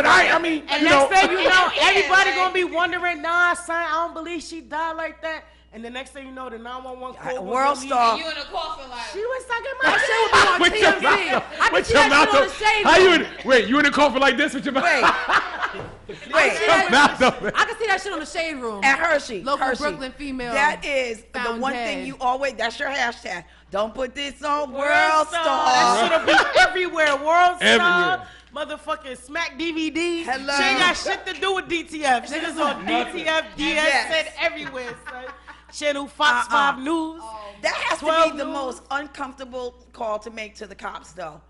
I mean, And you know. next thing you know, Yeah, everybody like- gonna be wondering, nah, son, I don't believe she died like that. And the next thing you know, the 911 call was World released. star. You in a coffin like. She was sucking That my shit would be on With your TMZ. mouth- I can with see your that mouth shit on up. the shade How you room. wait? You in the coffin like this with your mouth? Wait. Your mouth open. I can see that shit on the shade room. At Hershey. Local Hershey. Brooklyn female That is the found one dead. thing you always, that's your hashtag. Don't put this on World That Star. shit'll be everywhere. World Star, Everywhere. motherfucking Smack DVD. Hello. She ain't got shit to do with DTF. Shit is on DTF, DS, Yes. said everywhere, son. Channel Fox 5 News. That has to 12 be the news. most uncomfortable call to make to the cops, though.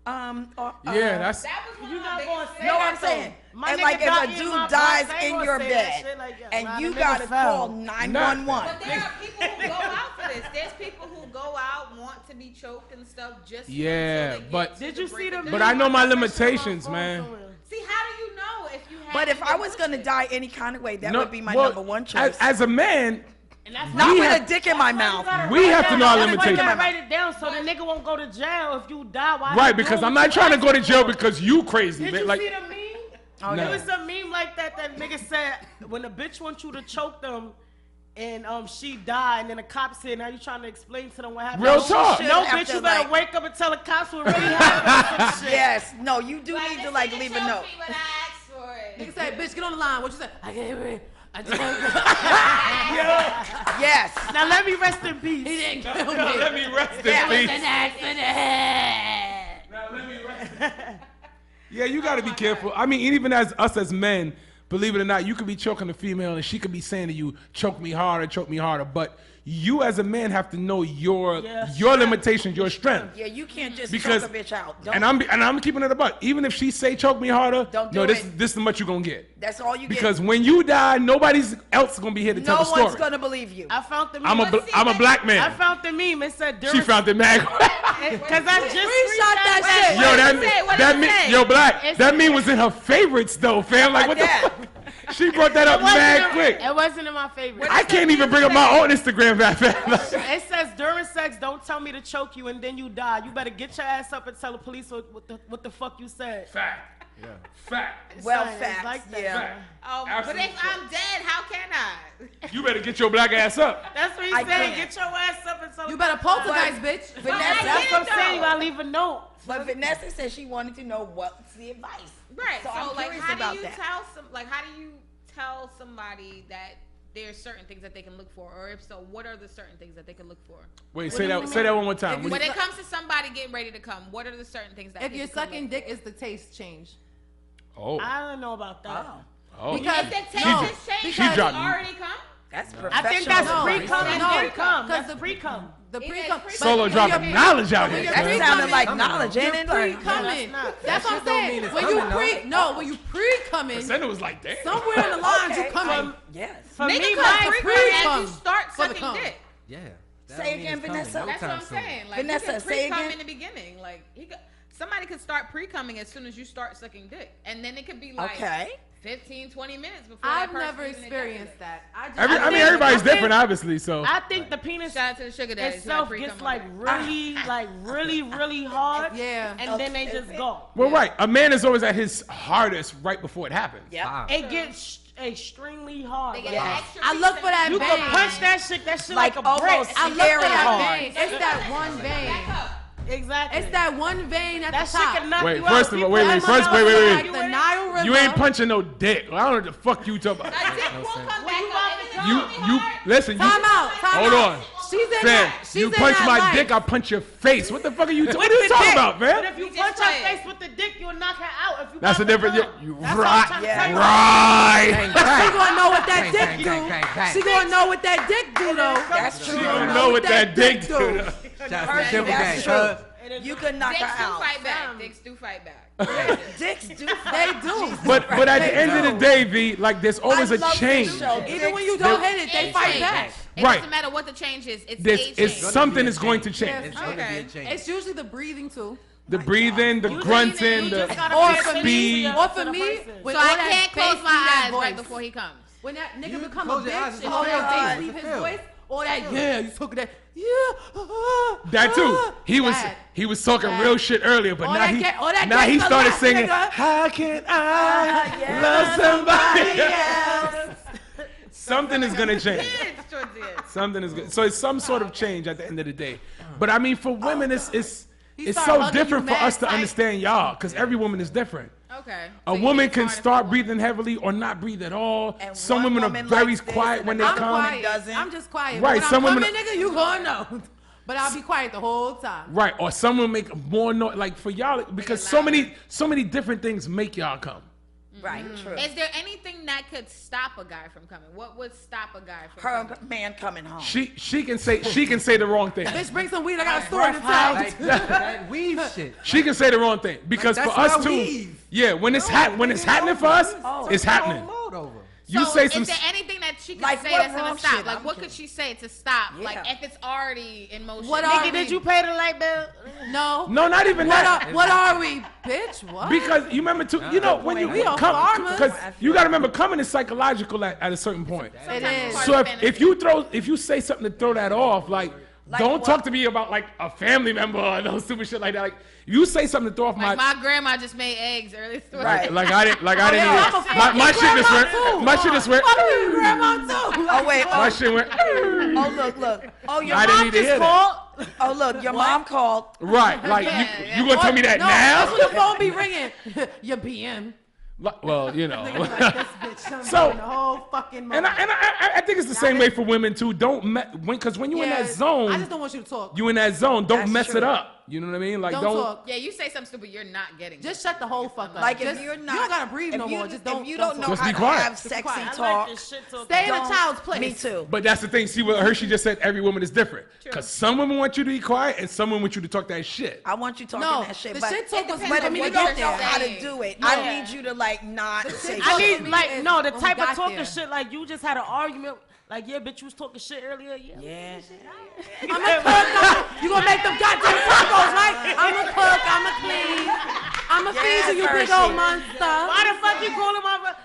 Yeah, that's. That was one You of not the gonna biggest say No, that, I'm saying, though. My and nigga like died if a in dude my dies box, I ain't in gonna your say that bed shit like that. and Nah, you the gotta nigga call fell. 911. But there are people who go out for this. There's people who go out, want to be choked and stuff just Yeah, until they get but- to Did the you brink see of the death. But I know my video? I got that shit on limitations, phone man. somewhere. See, how do you know if you have But if I was gonna die any kind of way, that would be my number one choice. As a man, And that's Not why- with a dick in my mouth. we have to know our That's why you limitations. gotta write it down so the nigga won't go to jail if you die. While Right, he because doing I'm what not you trying to go to asking jail for. because you crazy, Did man. you Like, see the meme? Oh, There no. was a meme like that nigga said when a bitch wants you to choke them and she died and then the cop said, now you trying to explain to them what happened. Real No, talk. No, After, bitch, you better like- wake up and tell the cops what really happened. or some shit. Yes, no, you do Like, need to this like nigga leave a choked note. me when I asked for it. Nigga said, bitch, get on the line. What you said? I can't read. I just Yes. Now let me rest in peace. He didn't kill me. let me rest in Yeah. peace. An accident. Now, let me rest. Yeah, you got to be careful. I mean, even as us as men, believe it or not, you could be choking a female and she could be saying to you, choke me harder, but you as a man have to know your limitations, your strength. Yeah, you can't just Because- choke a bitch out. Don't, And I'm keeping it a buck. Even if she say choke me harder, Don't no, do this it. is much you gonna get. that's all you Because get. when you die, nobody's else gonna be here to No tell the one's story. gonna believe you. I found the meme. I'm a black I man. found the meme. It said She found it mad. because I just Screenshot that shit. Yo, What that did it say? What that did it me- say? yo black. It's- That meme was in her favorites though, fam. Like what the that. fuck? She brought that up mad quick. It wasn't in my favorite. I can't even bring up my own Instagram that fast. It says during sex, don't tell me to choke you and then you die. You better get your ass up and tell the police what the fuck you said. Fact. Yeah. Fact. Well, Son, it's facts, like that. yeah. Fact. But Absolute if I'm dead, how can I? You better get your black ass up. That's what he I said. can't. Get your ass up and tell You the better police. poltergeist, bitch. Vanessa, That's what I'm saying. You gotta leave a note. but Vanessa said she wanted to know what's the advice. Right. So I'm like, curious how about do you that. how do you tell somebody that there's certain things that they can look for, or if so, what are the certain things that they can look for? Wait, say that one more time. If When it comes to somebody getting ready to come, what are the certain things that If people you're can sucking look dick, for? is the taste change? Oh. I don't know about that. Oh. Because If the taste She has changed, She because dropped you me. already come. That's I professional. think that's No, pre-cum and no, pre-cum. because That's pre-cum. The It is pre-cum. pre- Solo when dropping you're- knowledge out when here. you're That man. sounded like pre-cumming, knowledge, you're ain't it? Like, pre-cumming. No, that's not. That's what I'm shit don't mean saying. it's When you coming, no. when you pre-cumming, Sender was like, damn. somewhere in the lines you okay. coming. Yes. For me, Nigga my come pre-cum as pre-cum you start for the sucking cum. dick. Yeah. That Say don't mean again, it's coming Vanessa. no That's what time I'm soon. saying. Like, Vanessa, you can say pre-cum again. in the beginning. Like, somebody could start pre-cumming as soon as you start sucking dick, and then it could be like Okay. 15, 20 minutes before I've that person never even experienced ejaculates. that. I mean, everybody's different, obviously. So I think the penis Shout out to the sugar daddies. who have itself pre-cum gets like already. really hard. Yeah. And then they just go. well, right. A man is always at his hardest right before it happens. Yep. Wow. It gets extremely hard. They get Like, an extra I look for that you vein. can punch that shit Like like a brick. almost I look scary for that hard. vein. It's that one vein. Back up. Exactly. It's that one vein at that the shit top. can knock Wait, you first out. of all, wait, People- wait, first, wait, wait, Like wait. the Nile River. You ain't punching no dick. I don't know what the fuck you talking about. A dick No will sense. come When back you up. about and to it's come, You, only you, hard. listen. Time out. Hold on. She's in Fam, that. She's you in punch that my life. dick, I punch your face. What the fuck are you, what With are you the talking dick. about, But man? if you You punch just her played. face with the dick, you'll knock her out. If you That's the about to difference. come. You That's what I'm right, trying to Yeah. tell you. right. She gonna know what that Bang, dick bang, do. bang, bang, bang. She gonna know what that dick do though. That's true. She gonna know what that dick do. Shout out to Perfect, the Dimple Gang. that's true. cuz. You could knock Dicks her do out. fight back. Dicks do fight back. Dicks do. They do. But at the end of the day, V, like there's always I a love this change. show. Even when you don't hit it, they Age fight change. back. It Right. doesn't matter what the change is. It's There's, age it's change. something is going to change. Yes. It's gonna be a Okay. change. It's usually the breathing too. The breathing, the grunting, the speed. Or for me, with So all I that can't close bass, my that eyes voice. right before he comes. When that nigga You become a close your eyes bitch and and all feel that bass it. leave his Feel. voice, all that you took that That too. That. He was talking That. real shit earlier, but All now that he ga- all that now he gangsta started rap, singing. nigga. How can I love somebody else? Something is gonna change. It's towards the end. Something is good. So it's some sort of change at the end of the day. But I mean, for women, it's started so hugging different you for us mad to tight. understand y'all, because every woman is different. Okay. A So you woman think can it's harder start for breathing heavily or not breathe at all. And Some one women are woman very likes this quiet and when they I'm come. quiet. doesn't. I'm just quiet. Right, But some when I'm women- coming, nigga, you gonna know. But I'll be quiet the whole time. Right, or someone make more noise. Like for y'all, because so many different things make y'all come. Right, true. Is there anything that could stop a guy from coming? What would stop a guy from Her coming? man coming home. She can say the wrong thing. Bitch, bring some weed. I got a story to tell. Like that weave shit. She can say the wrong thing because Like, for that's us my too. weave. Yeah, when it's happening for us, it's happening. Mode over. You So say some. is there anything that she could Like say what that's gonna wrong stop? shit? Like I'm what could she say to stop? Like Yeah. if it's already in motion. What are Nigga, did you pay the light bill? No. No, not even that. What are we, bitch? What? Because you remember too, you know when you We are come, farmers. because you gotta remember coming is psychological at a certain point. It is. So if you say something to throw that off, like don't what? talk to me about like a family member or no stupid shit like that. Like you say something to throw off Like my grandma just made eggs earlier. Right. like I didn't yeah, eat I'm it. a My shit just grandma went. too. My shit just went. Fuck you, grandma too. Oh wait. My Oh, shit went. oh look. Oh your I didn't mom need to hear just that. called. Oh look, your mom called. Right, like Yeah. you gonna tell me that No, that's now? when the phone be ringing. Your PM. Well, you know. Nigga like this bitch. I'm So- doing the whole fucking And moment. I think it's the same way for women too. Because when you in that I zone, just don't want you to talk. you in that zone. Don't That's mess it true. up. You know what I mean? Like Don't talk. Yeah, you say something stupid, you're not getting. Just shut the whole fuck up. Like just, if you're not, you don't gotta breathe if no you- more. Just don't. If you don't know Just how be to quiet. have Just be sexy quiet. I I talk, like this shit talking. Stay in a Don't- child's place. me too. But that's the thing. See what Hershey just said. Every woman is different. Because some women want you to be quiet, and some women want you to talk that shit. I want you talking No, that shit. the but shit talk was depends meant but for if me you to don't get know there. how to do it, I need you to like not say shit I talk shit. need me like is no the when we type of got talking there. shit like you just had an argument. Like yeah, bitch, you was talking shit earlier. Yeah. Yeah. I'm a cook. You gonna make them goddamn tacos, right? I'm a cook. I'm a clean. I'm a feed you, you big Hershey. old monster. Why the fuck you calling my brother?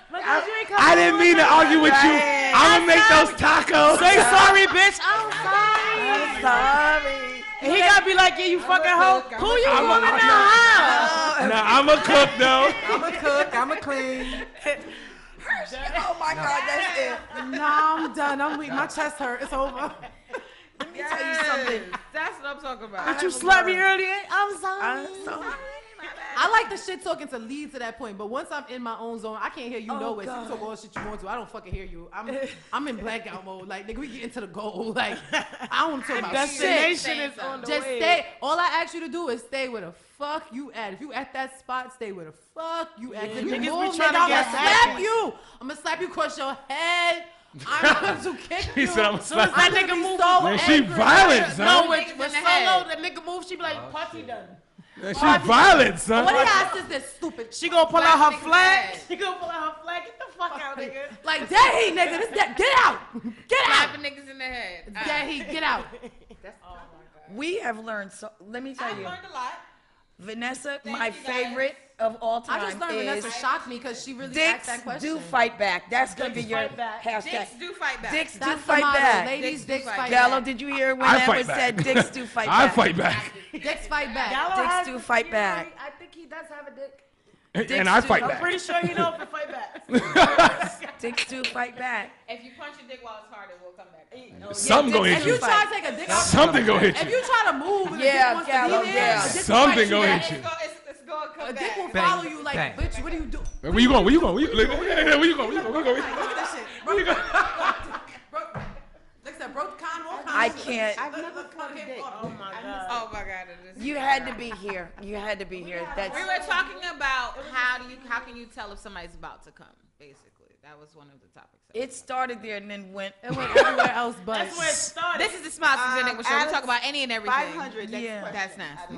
You ain't coming I didn't mean to argue with you. Right. I'm gonna make those tacos. Say sorry, bitch. I'm sorry. Sorry. And he gotta be like, yeah, you fucking hoe. Who you calling now? Nah, I'm a cook though. I'm a cook. I'm a clean. Oh my God, that's it. Nah, I'm done. I'm weak. My chest hurt. It's over. Let me tell you something. That's what I'm talking about. But you slapped me earlier. I'm sorry. I'm sorry. I like the shit talking to lead to that point, but once I'm in my own zone, I can't hear you Oh, nowhere. So you God. talk all the shit you want to. I don't fucking hear you. I'm in blackout mode. Like nigga, we get into the goal. Like I don't want to talk about shit. Destination is on the Just way. stay. All I ask you to do is stay where the fuck you at. If you at that spot, stay where the fuck you at. If you niggas be move, trying nigga, to I'ma get slap happy. you. I'm gonna slap you across your head. I'm going to kick He you. said I'm Soon as that I'm gonna nigga be move, so Man, she angry. violent, son. no, Niggas when in the Solo, head. the nigga move, she be like, party done. Man, she violent, son. What he asked is this stupid. She gonna pull out her Plastic flag. bag. She gonna pull out her flag. Get the fuck out, nigga. Like that heat, nigga. This that. Get out. Get out. Slapping niggas in the head. That heat. Get out. We have learned so. Let me tell I you, learned a lot. Vanessa, Thank my you, guys. favorite of all time I just learned is Vanessa shocked me because she really asked Dicks that question. do fight back. That's gonna be Dicks your fight back. hashtag. Dicks do fight back. Dicks do That's the fight motto. back. Ladies, Dicks do dicks fight fight Gallo, back. did you hear when I that fight was back. said? Dicks do fight I back. fight back. Dicks fight back. Gallo Dicks has- do fight you know, back. I think he does have a dick. And I fight I'm back. pretty sure he knows to fight back. Dicks do fight back. If you punch your dick while it's hard, it will come back. Something gonna Dicks hit If you you. try to take a dick out, Something gonna hit if you. you try to move, and Yeah, the dick wants Gallo, to be there, yeah. a dick will Something fight you gonna back. hit you. It's gonna come A back. dick will Bang, follow you like, bang. bitch, what do you do? Where you going? Where you going? Where you going? Where you going? Where you going? Where you going? Look at that shit. Where you going? Broke. Look at that broke con, all I kinds of can't. shit. I've never cut a dick. Oh my god. Oh my god, it is. You had to be here. You had to be here. That's We were talking about how can you tell if somebody's about to come? Basically, that was one of the topics. it started there and then went. It went everywhere else but. That's where it started. This is the Smile Season Show. We talk about any and everything. 500. Next Yeah. question. That's nasty.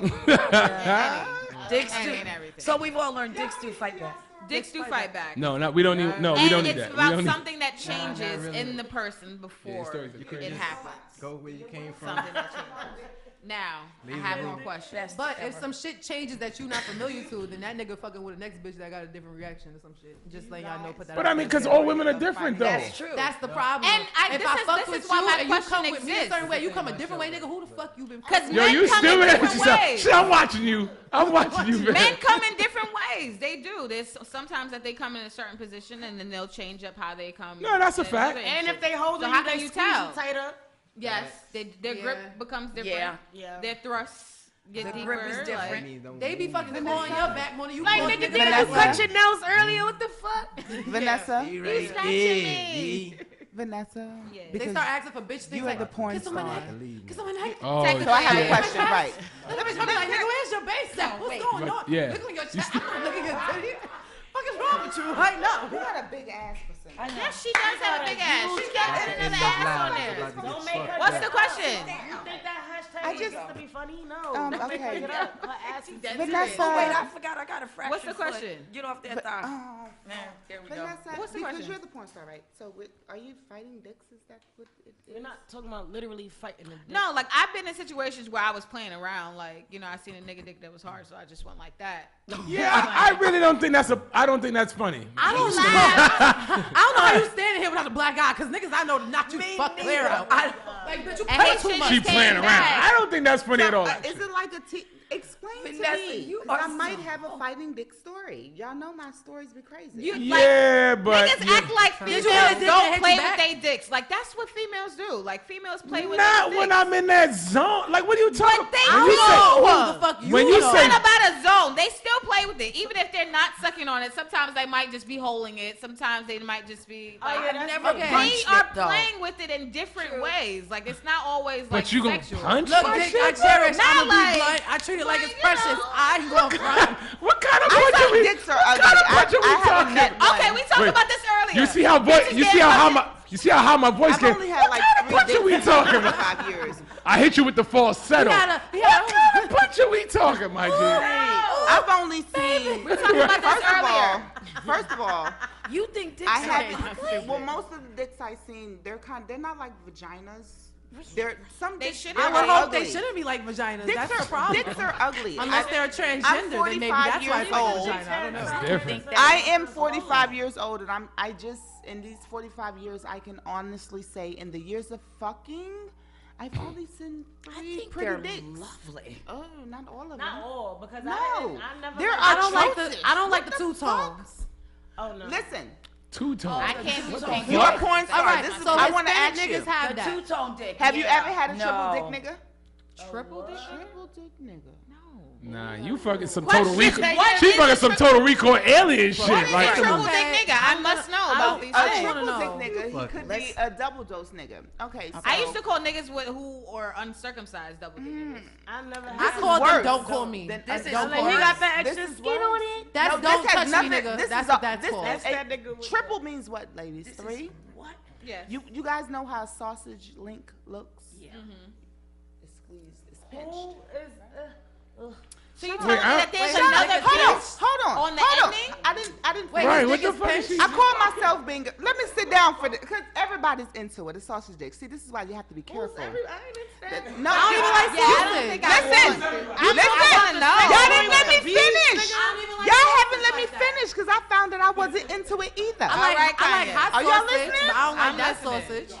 Dicks Any do. and everything. So we've all learned dicks do fight back. Dicks do fight back. No, we don't need. No, we And don't need it's that. We about don't need. something that changes in the person before stories are it crazy. happens. Go where you came from. Something that changes. Now, I have more questions. But if some shit changes that you're not familiar to, then that nigga fucking with the next bitch that got a different reaction or some shit. Just letting y'all know, put that. But I mean, because all women are different, though. That's true. That's the problem. And if I fuck this with is why you my and you question come with me a exists. certain way, you come a different way, nigga. Who the fuck you been? Because fucking Yo, with? you men come in stupid. different ways. Shit, I'm watching you. I'm watching you, man. Men come in different ways. They do. There's sometimes that they come in a certain position and then they'll change up how they come. No, that's a and fact. other And shit. if they hold So you, how they can you squeeze tell? you tighter. Yes, their grip becomes different. Yeah. Yeah. Their thrusts get The deeper. grip is different. Like, They be fucking clawing your back more than you. Like, claw nigga, niggas' didn't back. you cut your nails earlier? What the fuck? Vanessa. he's scratching me. Vanessa. Yeah. They start asking for bitch things You are like the porn kiss on my star. neck, kiss on my neck. Oh, So I have a shit. question, right? Let me be like, nigga, where's your base at? What's going on? Yeah. Look at your chest. Look at your titty. What is wrong with you right now? You got a big ass for some. Yes, she does have a big ass. She got another ass on there. Don't make her. What's the question? You think that hashtag I just- used to be funny? No. Okay. Get up. Her ass is Vanessa. Oh wait, I forgot I got a fraction. What's the question? Get off that thigh. Oh, There we go. Vanessa, What's the because question? you're the porn star, right? So are you fighting dicks? Is that what it is? We're not talking about literally fighting the dick. No, like I've been in situations where I was playing around. Like, you know, I seen a nigga dick that was hard, so I just went like that. Yeah, I really don't think I don't think that's funny. I don't laugh. I don't know how you standing here without a black eye, because niggas I know to knock you fuck clear out. Like, bitch, you And play his too shit much. She just came playing around. back. I don't think that's funny at all. Is actually. it like explain Vanessa, to me? you 'Cause are I might so- have a fighting dick story. Y'all know my stories be crazy. Yeah, but Niggas act like females you have a dick that don't hit play you with back? they dicks. Like that's what females do. Like females play with not their when dicks. I'm in that zone. Like, what are you talking? But they when you do. say, Who the fuck you when you know? say- It's not about a zone. They still play with it, even if they're not sucking on it. Sometimes they might just be holding it. Sometimes they might just be. Like, yeah, that's never fucking they punched are it, though. playing with it in different ways. Like it's not always like but you gonna sexual. punch Look, my dick, shit? I cherish. Not I'm like- be blunt. I treat it like it's you precious. know. I ain't gonna cry. What kind of I punch are think we? dicks are What ugly. kind of punch are we I haven't talking? met one. Okay, we talked Wait. about this earlier. You see how Bitches you see get how fucking- my you see how my voice I've came? only had like What 3 punch are dicks we in talking like about? 5 years. I hit you with the falsetto. He What kind of punch are we talking, my G? I've only seen. We talked about this earlier. First of all, You think dicks I are haven't. Well, most of the dicks I've seen, they're not like vaginas. Some They dicks shouldn't I are would hope ugly. they shouldn't be like vaginas. Dicks That's are, the problem. Dicks are ugly. Unless they're I'm transgender, then maybe 45 that's why it's years like a old. vagina. I don't know. That's different. I am 45 years old, and I just in these 45 years, I can honestly say, in the years of fucking, I've only seen 3 pretty dicks. lovely. Oh, not all of them. Not all, because No. I never. There I are don't like atrocious. the. I don't like the What two fuck? tones. Oh no. Listen, Two-tone. I can't do pink. you're a porn star. All right, This is so I want to Hispanic ask you. niggas have The that. two-tone dick. Have you yeah. ever had a triple No. dick nigga? Triple dick? Triple dick nigga. Nah, you fucking some What Total shit Rico. that She is fucking a some tri- Total Rico alien shit. What is Like, a triple Okay. dick nigga? I must know about these A things. wanna triple dick know. nigga, he Fuck could it. be a double dose nigga. Okay, so I used to call niggas who are uncircumcised double dick niggas. I never I had. call them worse. don't call me. Then- That's this don't is call Like, he me. got that This extra is skin worse. on it. That's No, don't this has touch me, nothing- nigga. this That's is what a- that's this- called. That's that nigga with- triple means what, ladies? 3? What? Yes. You guys know how a sausage link looks? Yeah. It's squeezed, it's pinched. Who is? So you Wait, telling me I- that there's wait, another Hold on, pinch hold on, on the hold on. ending? I didn't. Wait, right, his what dick the is fuck is pinched? she? I call myself being. Let me sit down for this because everybody's into it. It's sausage dick. See, this is why you have to be careful. No, I don't even like Yeah, I don't sausage. think I Listen, want- listen. I wanna know. Y'all didn't let me finish. I don't even like Y'all sausage haven't let me like that. finish because I found that I wasn't into it either. I like, Alright, I like Kanye. hot Are y'all sausage, listening? but I don't like I'm that listening. sausage.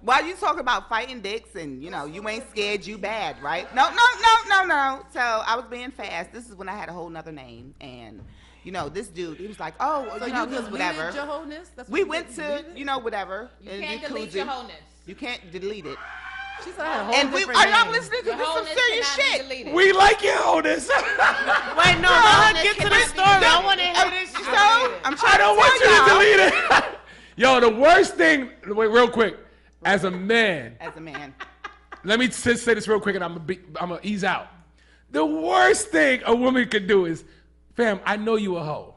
While you talk about fighting dicks and you ain't scared, you bad, right? No. So I was being fast. This is when I had a whole nother name, and this dude, he was like, oh, So you just deleted whatever. your wholeness? That's what We you went did? to Deleted? whatever. You in can't the delete jacuzzi. your wholeness. You can't delete it. She said I had a whole And different are y'all name. listening? Your Because this is some wholeness serious cannot be shit. deleted. we like your wholeness. Wait, no, Wholeness get to the cannot be story. I deleted. want to hear this shit. So I'm I trying don't to want you tell to y'all, delete it. Yo, the worst thing. Wait, real quick. As a man, as a man. let me say this real quick, and I'm gonna ease out. The worst thing a woman could do is, fam, I know you a hoe,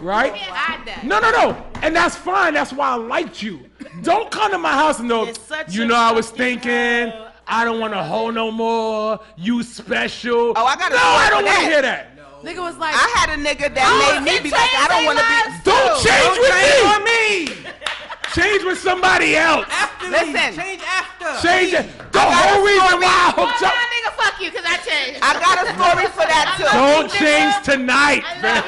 right? You can't hide that. No, and that's fine. That's why I liked you. Don't come to my house and go, It's such you a know, I was fucking thinking, hoe. I don't want to hoe no more. You special. Oh, I got a No, story I don't for want to that. hear that. Nigga was like, I had a nigga that made me be like, I don't want to be. Don't change with on me. me. Change with somebody else. After Listen. Change after. Change it. The whole reason why I hooked up. fuck you, because I changed. I got a story for that too. Don't change tonight, man.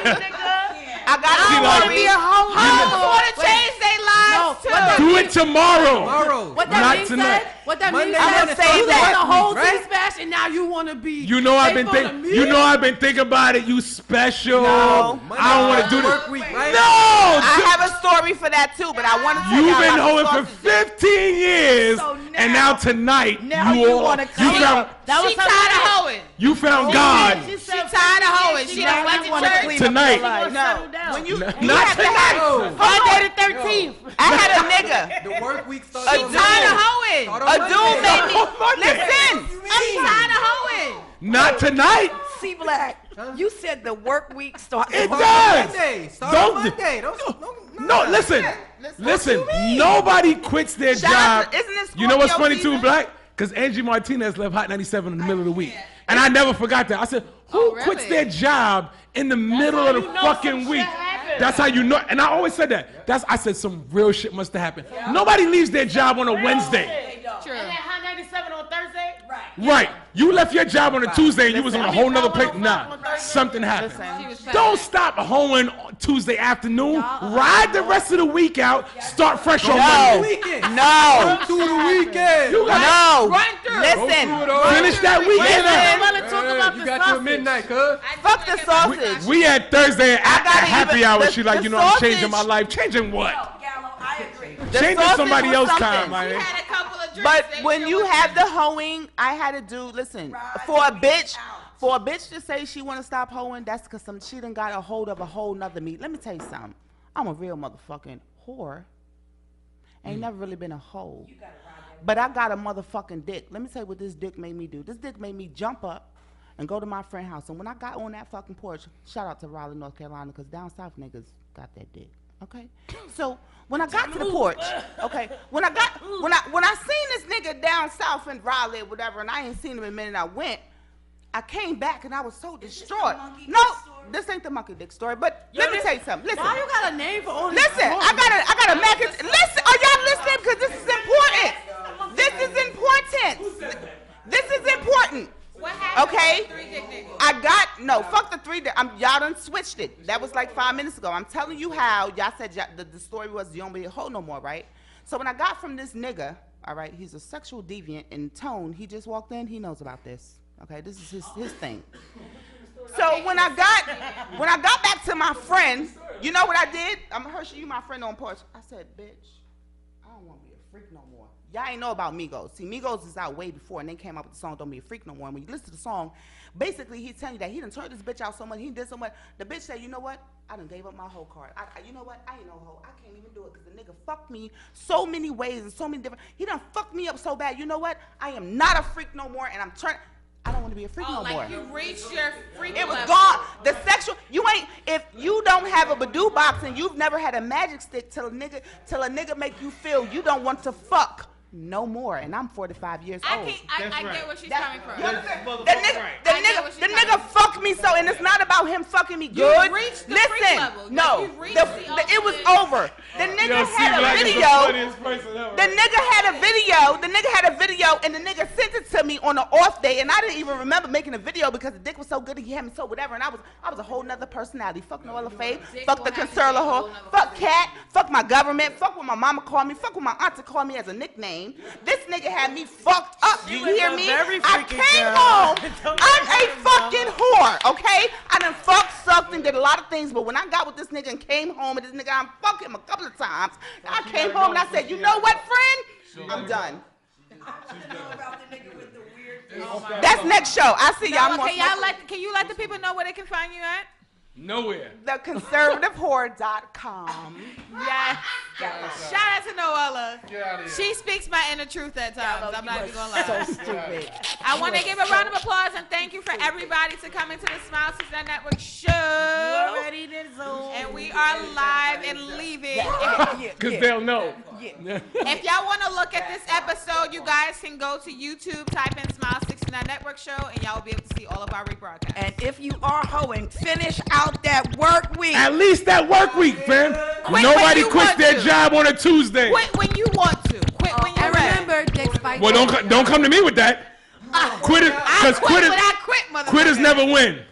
I got a She story. like- Be a hoe. Hoes want to change their lives too. Do it tomorrow. Tomorrow. What Not that means tonight. said? What that Monday, means I'm said? gonna say You that. want a whole Right? thing smash, and now you want to be. You know I've been faithful to thinking. me? You know I've been thinking about it. You special. No. I don't want to do Work this. week, right? No. I have a story for that too, but I want to tell You've y'all been about the hoeing for sausage. 15 years, So and now tonight now you you all wanna you come found up. That was She tired of hoeing. you found God She tired of hoeing. She done went to church. tonight. No, when you Not you have to tonight. have. Monday the 13th. I had a nigga. The work week starts A on dude. Tired of Monday. hoeing. Start on A Monday. dude made me. On Monday. Listen. I'm tired of hoeing. Not tonight. See, Black, you said the work week starts. It Start does. on Monday. Start Don't- on Monday. Don't, No, listen. Listen. Nobody quits their Shout job. out to- isn't this You know what's Scorpio funny too, season? Black? Because Angie Martinez left Hot 97 in the middle of the week, and I never forgot that. I said, "Who Oh, really? quits their job in the middle of the you know fucking some week?" shit happened. That's how you know. And I always said that. I said some real shit must have happened. Nobody leaves their job on a Wednesday. True. And then Hot 97 on Thursday? Right. You left your job on a Tuesday and you was on a whole nother place. Nah, something happened. She was fat. Don't stop hoeing on Tuesday afternoon. Ride the rest of the week out. Start fresh on Monday. Weekend. No. To the weekend. You got No. Run through. Listen. finish that weekend Listen. out. Let's talk about You the got sausage. your midnight, cuz. Fuck the sausage. We had Thursday at I gotta happy even- hour. the- She like, the you know, I'm changing sausage- my life. Changing what? Gallo, I agree. The Changing sausage somebody was else's something. time, man. We had a couple of drinks. But They when still you was- have the hoeing, I had to do. Listen, for a bitch to say she want to stop hoeing, that's because she done got a hold of a whole nother meat. Let me tell you something. I'm a real motherfucking whore. Ain't never really been a hoe. But I got a motherfucking dick. Let me tell you what this dick made me do. This dick made me jump up and go to my friend's house. And when I got on that fucking porch, shout out to Raleigh, North Carolina, because down south niggas got that dick. Okay? So when I got to the porch, okay, when I seen this nigga down south in Raleigh or whatever, and I ain't seen him in a minute, I went. I came back and I was so distraught. No, this ain't the monkey dick story. But let me tell you something. Listen. Why you got a name for all these? Listen, I got a message. Listen, are y'all listening? Because this is important. This is important. This is important. What happened Okay? with the 3 dick niggas? I got no. Fuck the 3 dick. Y'all done switched it. That was like 5 minutes ago. I'm telling you how. Y'all said the story was you don't be a hoe no more, right? So when I got from this nigga, all right, he's a sexual deviant in tone. He just walked in. He knows about this. Okay, this is his thing. So when I got back to my friend, you know what I did? I'm Hershey, you my friend on porch. I said, bitch, I don't want to be a freak no more. Y'all ain't know about Migos. See, Migos is out way before, and they came out with the song Don't Be a Freak No More. And when you listen to the song, basically he's telling you that he done turned this bitch out so much, he did so much. The bitch said, you know what? I done gave up my whole card. You know what? I ain't no hoe. I can't even do it because the nigga fucked me so many ways and so many different. He done fucked me up so bad. You know what? I am not a freak no more, and I'm trying. I don't want to be a freak no more. Like you reached your freak It was level. gone. The sexual, you ain't, if you don't have a Badoo box and you've never had a magic stick till a nigga make you feel you don't want to fuck no more. And I'm 45 years old. I get where she's coming from. You understand? I The get what she's nigga coming fucked me so, and it's not about him fucking me good. reached the Listen, freak level. no, You reached it was ultimate- over. The nigga had a video. The nigga had a video, and the nigga sent it to me on an off day, and I didn't even remember making a video because the dick was so good and he had me so whatever, and I was a whole nother personality. Fuck Noella Faye, fuck the conservative hoe, fuck Cat, fuck my government, fuck what my mama called me, fuck what my auntie called me as a nickname. This nigga had me fucked up. You hear me? I came home. I'm a fucking whore, okay? I done fucked, sucked, and did a lot of things, but when I got with this nigga and came home, and this nigga, I'm fucking him a couple of times, I came home and I said, you know what, friend? I'm done. That's next show. I see y'all. Can you let the people know where they can find you at? Nowhere. TheConservativeWhore.com. Yes. Shout out to Noella. She speaks my inner truth at times. I'm not even gonna lie. So stupid. I want to give a round of applause and thank you for everybody to coming to the Smile Success Network show. Already did Zoom. And we are live and leaving. Because they'll know. If y'all want to look at this episode, you guys can go to YouTube, type in Smile 69 Network Show, and y'all will be able to see all of our rebroadcasts. And if you are hoeing, finish out that work week. At least that work week, fam. Quit Nobody when you quits want their to. job on a Tuesday. Quit when you want to. Quit when you're And ready. remember, next fight. Well, don't come to me with that. Quitters, because I quit, but I quit, motherfucker. quitters never win.